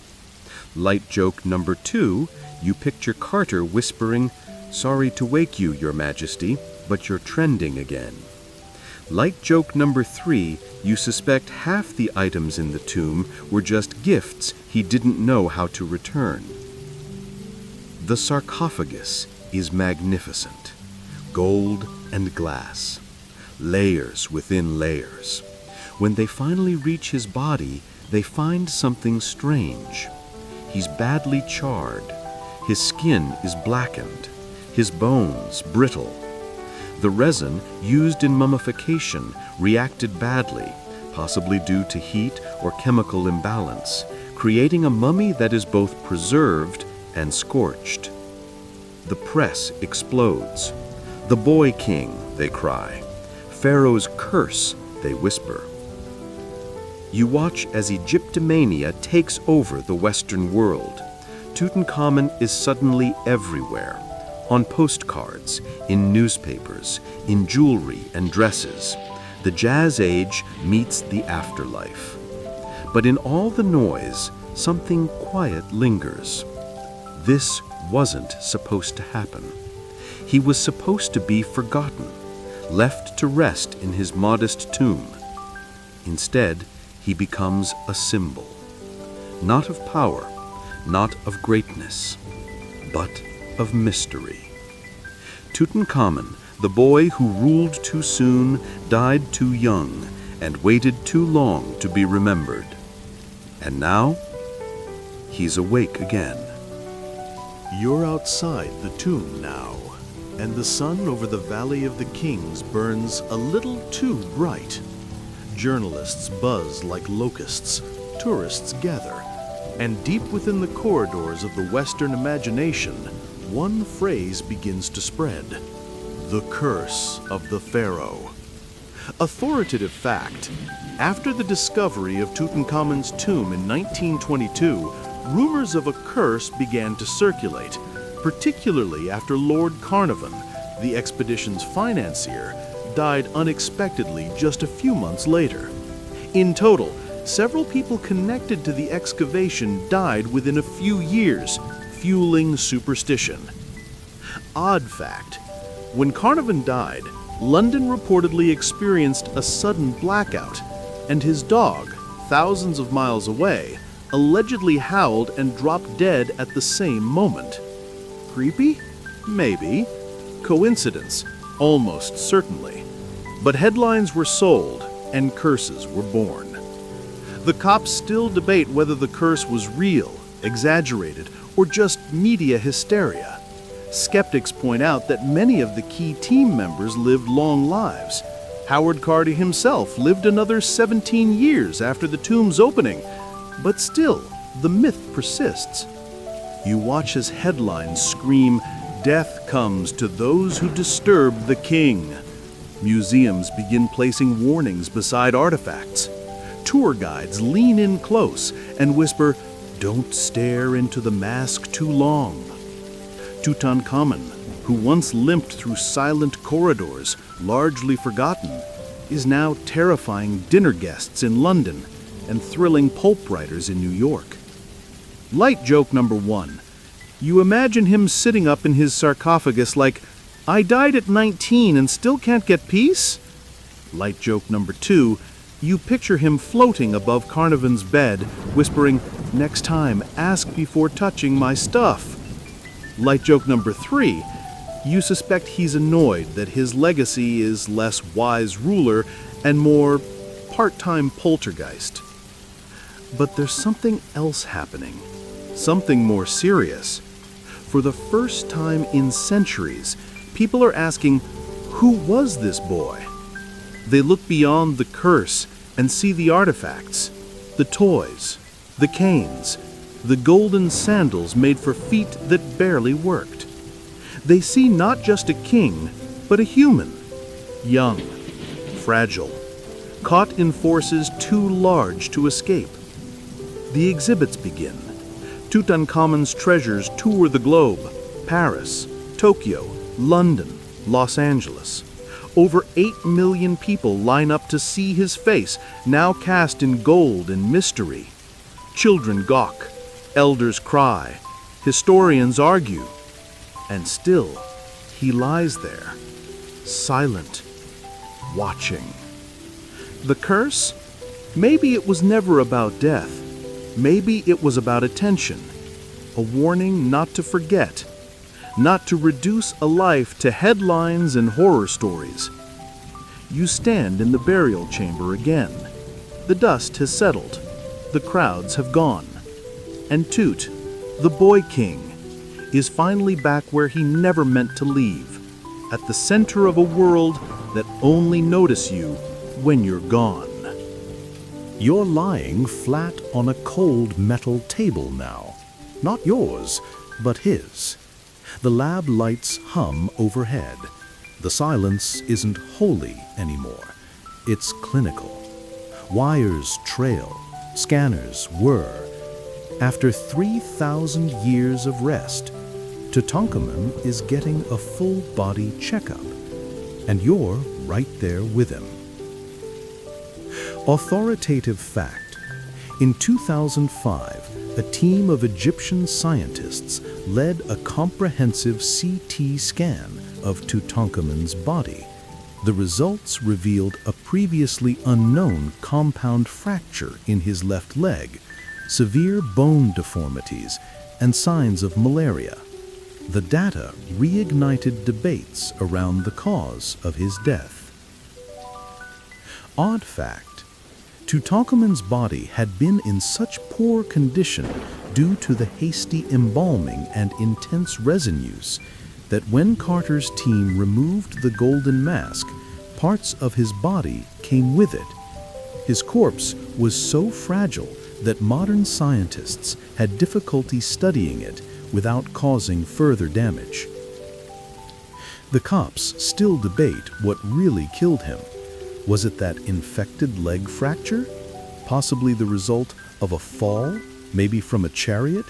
Light joke number 2, you picture Carter whispering, "Sorry to wake you, Your Majesty, but you're trending again." Light joke number 3, you suspect half the items in the tomb were just gifts he didn't know how to return. The sarcophagus is magnificent. Gold and glass. Layers within layers. When they finally reach his body, they find something strange. He's badly charred. His skin is blackened. His bones brittle. The resin used in mummification reacted badly, possibly due to heat or chemical imbalance, creating a mummy that is both preserved and scorched. The press explodes. "The boy king," they cry. "Pharaoh's curse," they whisper. You watch as Egyptomania takes over the Western world. Tutankhamun is suddenly everywhere, On postcards, in newspapers, in jewelry and dresses, the Jazz Age meets the afterlife. But in all the noise, something quiet lingers. This wasn't supposed to happen. He was supposed to be forgotten, left to rest in his modest tomb. Instead, he becomes a symbol, not of power, not of greatness, but of mystery. Tutankhamun, the boy who ruled too soon, died too young, and waited too long to be remembered. And now, he's awake again. You're outside the tomb now, and the sun over the Valley of the Kings burns a little too bright. Journalists buzz like locusts, tourists gather, and deep within the corridors of the Western imagination, one phrase begins to spread: the curse of the Pharaoh. Authoritative fact: after the discovery of Tutankhamun's tomb in 1922, rumors of a curse began to circulate, particularly after Lord Carnarvon, the expedition's financier, died unexpectedly just a few months later. In total, several people connected to the excavation died within a few years, fueling superstition. Odd fact: when Carnarvon died, London reportedly experienced a sudden blackout, and his dog, thousands of miles away, allegedly howled and dropped dead at the same moment. Creepy? Maybe. Coincidence? Almost certainly. But headlines were sold, and curses were born. The cops still debate whether the curse was real, exaggerated, or just media hysteria. Skeptics point out that many of the key team members lived long lives. Howard Carty himself lived another 17 years after the tomb's opening, but still, the myth persists. You watch as headlines scream, "Death comes to those who disturb the king." Museums begin placing warnings beside artifacts. Tour guides lean in close and whisper, "Don't stare into the mask too long." Tutankhamun, who once limped through silent corridors, largely forgotten, is now terrifying dinner guests in London and thrilling pulp writers in New York. Light joke number 1. You imagine him sitting up in his sarcophagus like, "I died at 19 and still can't get peace?" Light joke number 2. You picture him floating above Carnarvon's bed, whispering, "Next time, ask before touching my stuff." Light joke number 3. You suspect he's annoyed that his legacy is less wise ruler and more part-time poltergeist. But there's something else happening, something more serious. For the first time in centuries, people are asking, who was this boy? They look beyond the curse and see the artifacts, the toys, the canes, the golden sandals made for feet that barely worked. They see not just a king, but a human, young, fragile, caught in forces too large to escape. The exhibits begin. Tutankhamun's treasures tour the globe: Paris, Tokyo, London, Los Angeles. Over 8 million people line up to see his face, now cast in gold and mystery. Children gawk, elders cry, historians argue, and still he lies there, silent, watching. The curse? Maybe it was never about death. Maybe it was about attention, a warning not to forget, not to reduce a life to headlines and horror stories. You stand in the burial chamber again. The dust has settled. The crowds have gone. And Tut, the boy king, is finally back where he never meant to leave, at the center of a world that only notices you when you're gone. You're lying flat on a cold metal table now. Not yours, but his. The lab lights hum overhead. The silence isn't holy anymore. It's clinical. Wires trail. Scanners whir. After 3,000 years of rest, Tutankhamun is getting a full-body checkup, and you're right there with him. Authoritative fact. In 2005, a team of Egyptian scientists led a comprehensive CT scan of Tutankhamun's body. The results revealed a previously unknown compound fracture in his left leg, severe bone deformities, and signs of malaria. The data reignited debates around the cause of his death. Odd fact: Tutankhamun's body had been in such poor condition due to the hasty embalming and intense resin use that when Carter's team removed the golden mask, parts of his body came with it. His corpse was so fragile that modern scientists had difficulty studying it without causing further damage. The cops still debate what really killed him. Was it that infected leg fracture? Possibly the result of a fall, maybe from a chariot?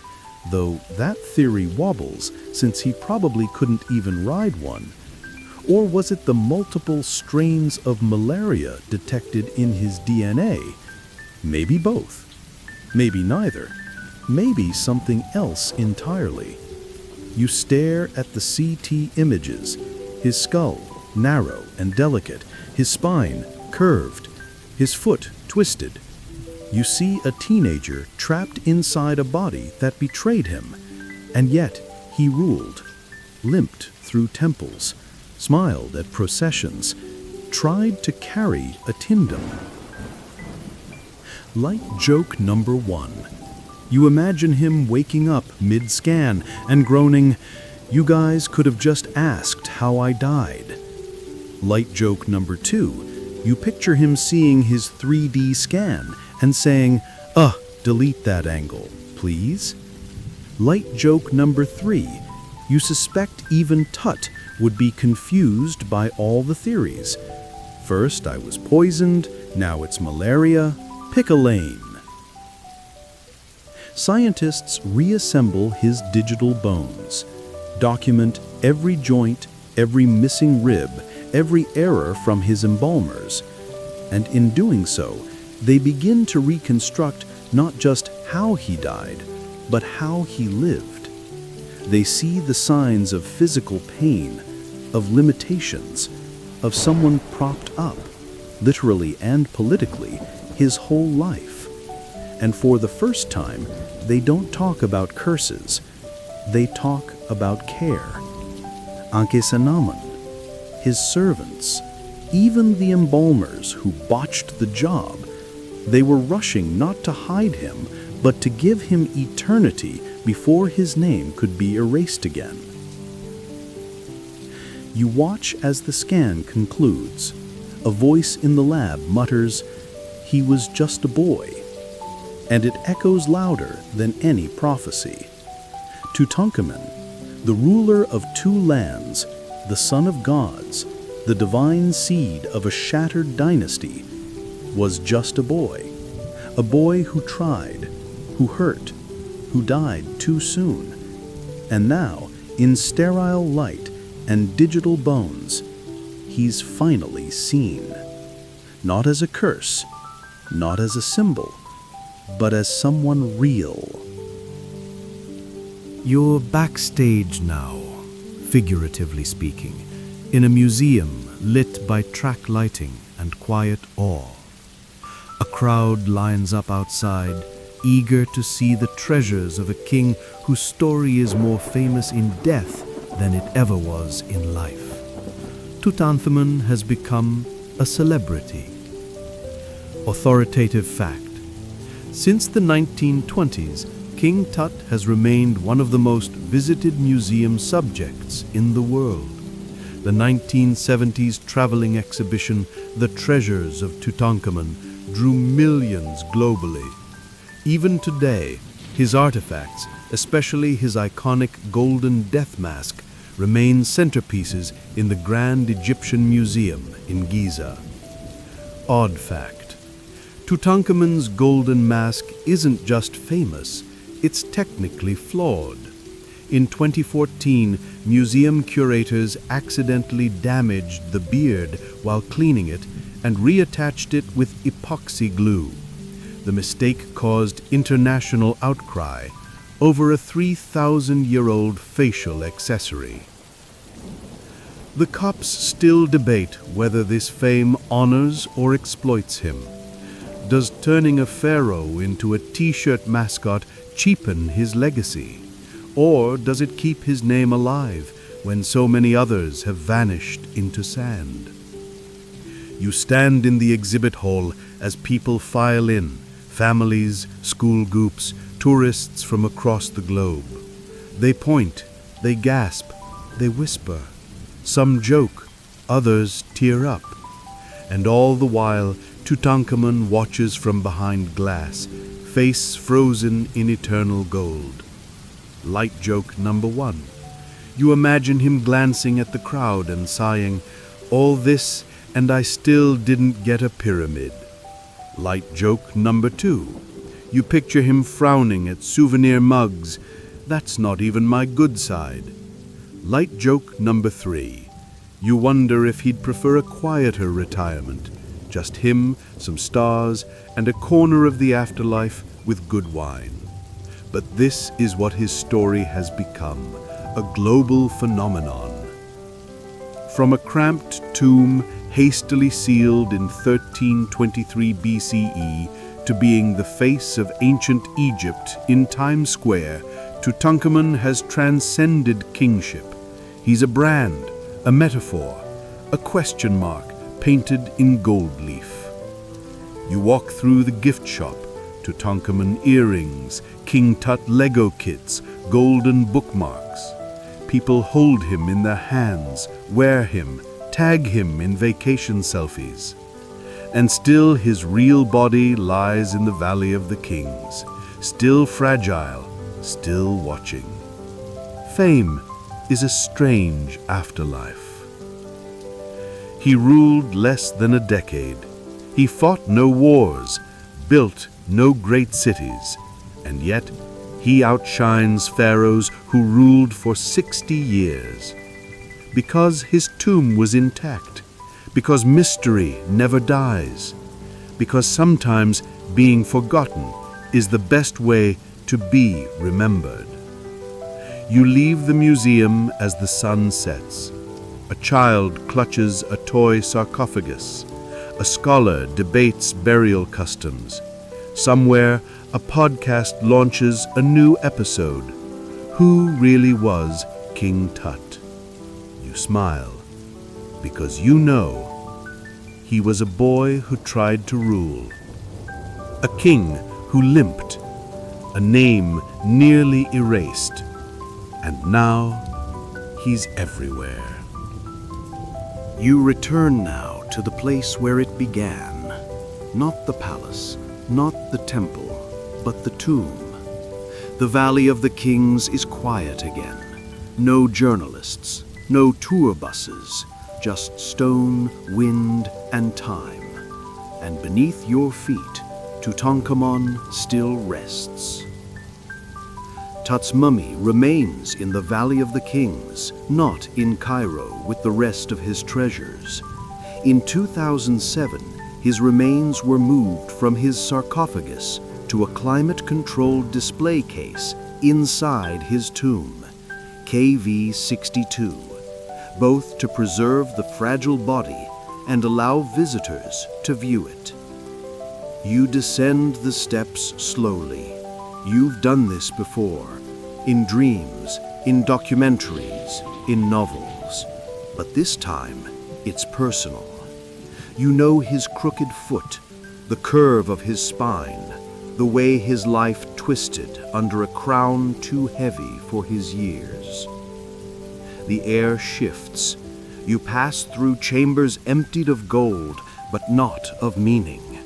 Though that theory wobbles since he probably couldn't even ride one. Or was it the multiple strains of malaria detected in his DNA? Maybe both. Maybe neither. Maybe something else entirely. You stare at the CT images, his skull narrow and delicate, his spine curved, his foot twisted. You see a teenager trapped inside a body that betrayed him, and yet he ruled, limped through temples, smiled at processions, tried to carry a kingdom. Light joke number 1. You imagine him waking up mid-scan and groaning, "You guys could have just asked how I died." Light joke number 2. You picture him seeing his 3D scan and saying, delete that angle, please." Light joke number 3. You suspect even Tut would be confused by all the theories. First I was poisoned, now it's malaria, pick a lane. Scientists reassemble his digital bones, document every joint, every missing rib, every error from his embalmers, and in doing so, they begin to reconstruct not just how he died, but how he lived. They see the signs of physical pain, of limitations, of someone propped up, literally and politically, his whole life. And for the first time, they don't talk about curses, they talk about care. Tutankhamun, his servants, even the embalmers who botched the job, they were rushing not to hide him, but to give him eternity before his name could be erased again. You watch as the scan concludes. A voice in the lab mutters, "He was just a boy." And it echoes louder than any prophecy. Tutankhamun, the ruler of 2 lands, the son of gods, the divine seed of a shattered dynasty, was just a boy who tried, who hurt, who died too soon. And now, in sterile light and digital bones, he's finally seen. Not as a curse, not as a symbol, but as someone real. You're backstage now, figuratively speaking, in a museum lit by track lighting and quiet awe. A crowd lines up outside, eager to see the treasures of a king whose story is more famous in death than it ever was in life. Tutankhamun has become a celebrity. Authoritative fact. Since the 1920s, King Tut has remained one of the most visited museum subjects in the world. The 1970s traveling exhibition, The Treasures of Tutankhamun, drew millions globally. Even today, his artifacts, especially his iconic golden death mask, remain centerpieces in the Grand Egyptian Museum in Giza. Odd fact. Tutankhamun's golden mask isn't just famous, it's technically flawed. In 2014, museum curators accidentally damaged the beard while cleaning it and reattached it with epoxy glue. The mistake caused international outcry over a 3,000-year-old facial accessory. The cops still debate whether this fame honors or exploits him. Does turning a pharaoh into a t-shirt mascot cheapen his legacy? Or does it keep his name alive when so many others have vanished into sand? You stand in the exhibit hall as people file in, families, school groups, tourists from across the globe. They point, they gasp, they whisper. Some joke, others tear up. And all the while, Tutankhamun watches from behind glass, face frozen in eternal gold. Light joke number 1. You imagine him glancing at the crowd and sighing, "All this, and I still didn't get a pyramid." Light joke number 2. You picture him frowning at souvenir mugs. "That's not even my good side." Light joke number 3. You wonder if he'd prefer a quieter retirement. Just him, some stars, and a corner of the afterlife with good wine. But this is what his story has become, a global phenomenon. From a cramped tomb hastily sealed in 1323 BCE to being the face of ancient Egypt in Times Square, Tutankhamun has transcended kingship. He's a brand, a metaphor, a question mark painted in gold leaf. You walk through the gift shop, Tutankhamun earrings, King Tut Lego kits, golden bookmarks. People hold him in their hands, wear him, tag him in vacation selfies. And still his real body lies in the Valley of the Kings, still fragile, still watching. Fame is a strange afterlife. He ruled less than a decade. He fought no wars, built no great cities, and yet he outshines pharaohs who ruled for 60 years. Because his tomb was intact, because mystery never dies, because sometimes being forgotten is the best way to be remembered. You leave the museum as the sun sets. A child clutches a toy sarcophagus. A scholar debates burial customs. Somewhere, a podcast launches a new episode. Who really was King Tut? You smile, because you know he was a boy who tried to rule. A king who limped. A name nearly erased. And now, he's everywhere. You return now to the place where it began. Not the palace, not the temple, but the tomb. The Valley of the Kings is quiet again. No journalists, no tour buses, just stone, wind, and time. And beneath your feet, Tutankhamun still rests. Tut's mummy remains in the Valley of the Kings, not in Cairo with the rest of his treasures. In 2007, his remains were moved from his sarcophagus to a climate-controlled display case inside his tomb, KV-62, both to preserve the fragile body and allow visitors to view it. You descend the steps slowly. You've done this before, in dreams, in documentaries, in novels. But this time, it's personal. You know his crooked foot, the curve of his spine, the way his life twisted under a crown too heavy for his years. The air shifts. You pass through chambers emptied of gold, but not of meaning.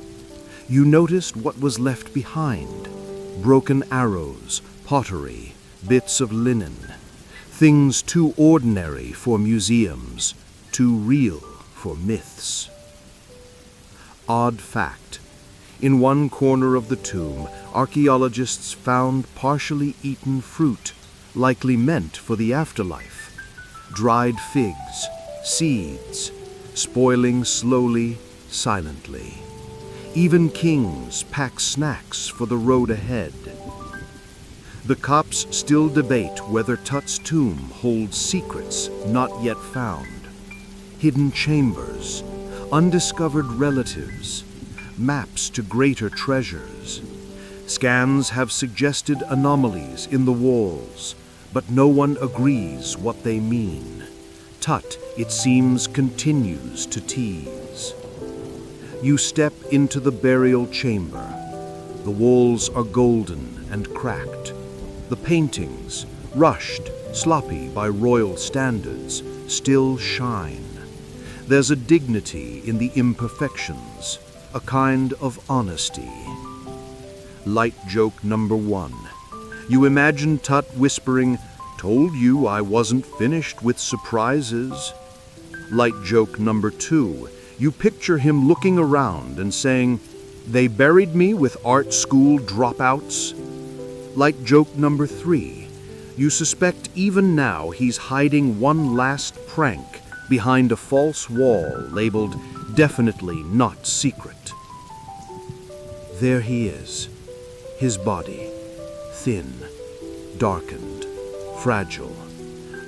You noticed what was left behind: broken arrows, pottery, bits of linen, things too ordinary for museums, too real for myths. Odd fact: in one corner of the tomb, archaeologists found partially eaten fruit, likely meant for the afterlife. Dried figs, seeds, spoiling slowly, silently. Even kings pack snacks for the road ahead. The cops still debate whether Tut's tomb holds secrets not yet found. Hidden chambers, undiscovered relatives, maps to greater treasures. Scans have suggested anomalies in the walls, but no one agrees what they mean. Tut, it seems, continues to tease. You step into the burial chamber. The walls are golden and cracked. The paintings, rushed, sloppy by royal standards, still shine. There's a dignity in the imperfections, a kind of honesty. Light joke number 1. You imagine Tut whispering, "Told you I wasn't finished with surprises." Light joke number 2. You picture him looking around and saying, "They buried me with art school dropouts." Light joke number 3. You suspect even now he's hiding one last prank behind a false wall labeled "Definitely Not Secret." There he is, his body, thin, darkened, fragile,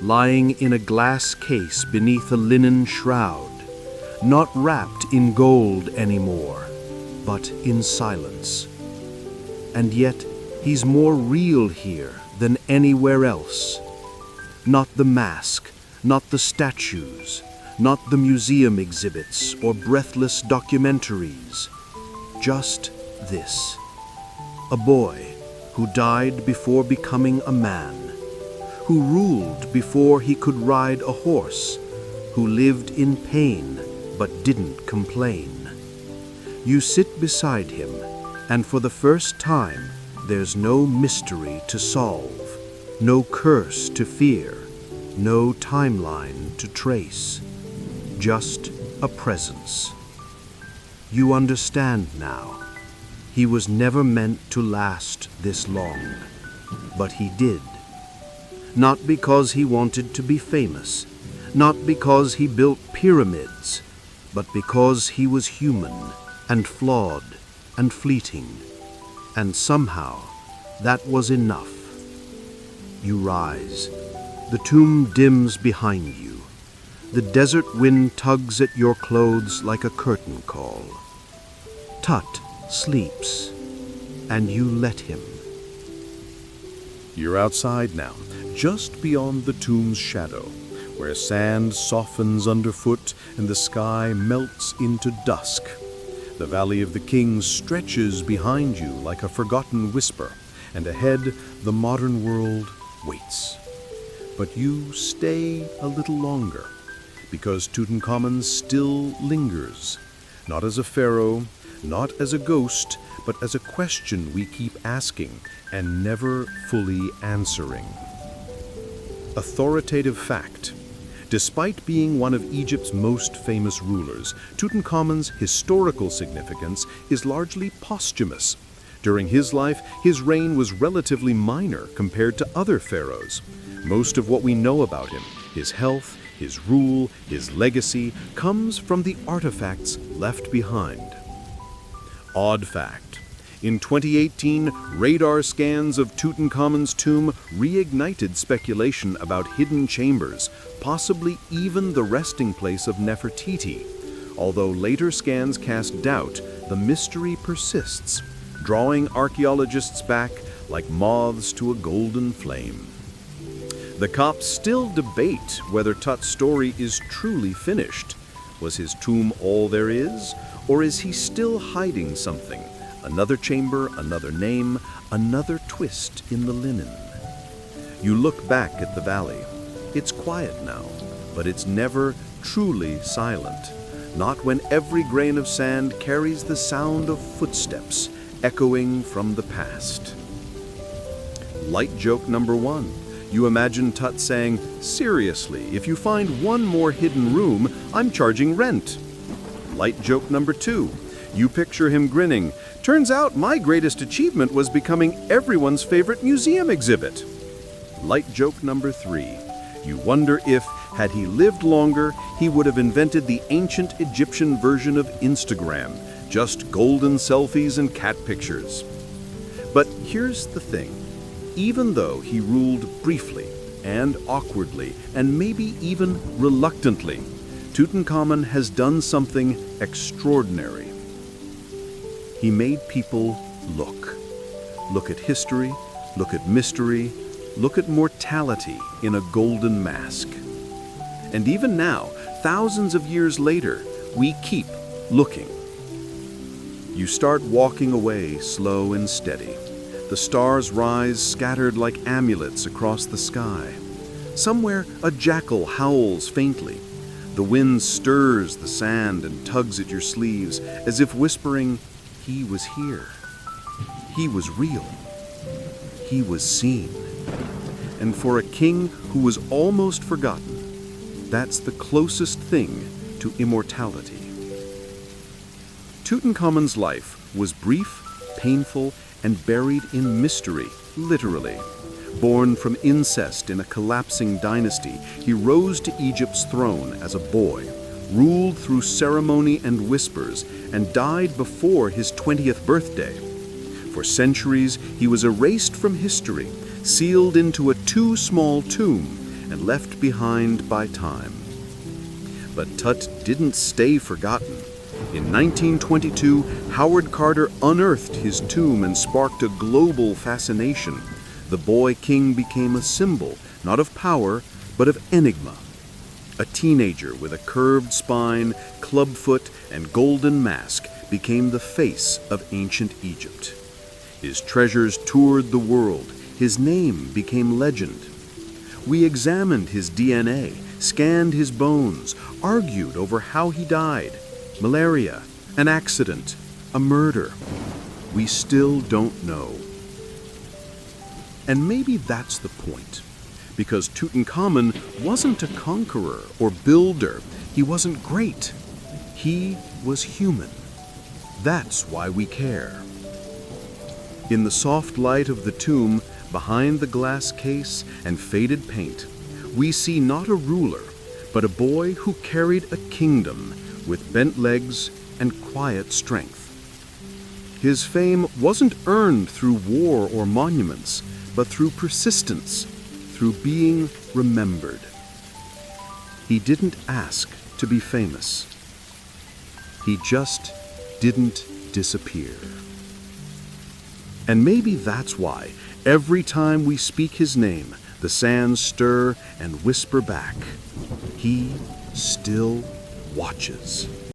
lying in a glass case beneath a linen shroud, not wrapped in gold anymore, but in silence. And yet, he's more real here than anywhere else. Not the mask, not the statues, not the museum exhibits or breathless documentaries. Just this. A boy who died before becoming a man, who ruled before he could ride a horse, who lived in pain but didn't complain. You sit beside him, and for the first time, there's no mystery to solve, no curse to fear, no timeline to trace, just a presence. You understand now. He was never meant to last this long, but he did. Not because he wanted to be famous, not because he built pyramids, but because he was human and flawed and fleeting. And somehow, that was enough. You rise. The tomb dims behind you. The desert wind tugs at your clothes like a curtain call. Tut sleeps, and you let him. You're outside now, just beyond the tomb's shadow, where sand softens underfoot and the sky melts into dusk. The Valley of the Kings stretches behind you like a forgotten whisper, and ahead the modern world waits. But you stay a little longer, because Tutankhamun still lingers, not as a pharaoh, not as a ghost, but as a question we keep asking and never fully answering. Authoritative fact. Despite being one of Egypt's most famous rulers, Tutankhamun's historical significance is largely posthumous. During his life, his reign was relatively minor compared to other pharaohs. Most of what we know about him, his health, his rule, his legacy, comes from the artifacts left behind. Odd fact. In 2018, radar scans of Tutankhamun's tomb reignited speculation about hidden chambers, possibly even the resting place of Nefertiti. Although later scans cast doubt, the mystery persists, drawing archaeologists back like moths to a golden flame. The cops still debate whether Tut's story is truly finished. Was his tomb all there is, or is he still hiding something? Another chamber, another name, another twist in the linen. You look back at the valley. It's quiet now, but it's never truly silent. Not when every grain of sand carries the sound of footsteps echoing from the past. Light joke number 1. You imagine Tut saying, "Seriously, if you find one more hidden room, I'm charging rent." Light joke number 2. You picture him grinning. "Turns out my greatest achievement was becoming everyone's favorite museum exhibit." Light joke number 3. You wonder if, had he lived longer, he would have invented the ancient Egyptian version of Instagram, just golden selfies and cat pictures. But here's the thing. Even though he ruled briefly and awkwardly and maybe even reluctantly, Tutankhamun has done something extraordinary. He made people look. Look at history, look at mystery, look at mortality in a golden mask. And even now, thousands of years later, we keep looking. You start walking away slow and steady. The stars rise scattered like amulets across the sky. Somewhere a jackal howls faintly. The wind stirs the sand and tugs at your sleeves as if whispering, "He was here. He was real. He was seen." And for a king who was almost forgotten, that's the closest thing to immortality. Tutankhamun's life was brief, painful, and buried in mystery, literally. Born from incest in a collapsing dynasty, he rose to Egypt's throne as a boy, ruled through ceremony and whispers, and died before his 20th birthday. For centuries, he was erased from history, sealed into a too small tomb, and left behind by time. But Tut didn't stay forgotten. In 1922, Howard Carter unearthed his tomb and sparked a global fascination. The boy king became a symbol, not of power, but of enigma. A teenager with a curved spine, clubfoot, and golden mask became the face of ancient Egypt. His treasures toured the world. His name became legend. We examined his DNA, scanned his bones, argued over how he died. Malaria, an accident, a murder. We still don't know. And maybe that's the point. Because Tutankhamun wasn't a conqueror or builder. He wasn't great. He was human. That's why we care. In the soft light of the tomb, behind the glass case and faded paint, we see not a ruler, but a boy who carried a kingdom with bent legs and quiet strength. His fame wasn't earned through war or monuments, but through persistence, through being remembered. He didn't ask to be famous. He just didn't disappear. And maybe that's why, every time we speak his name, the sands stir and whisper back, he still watches.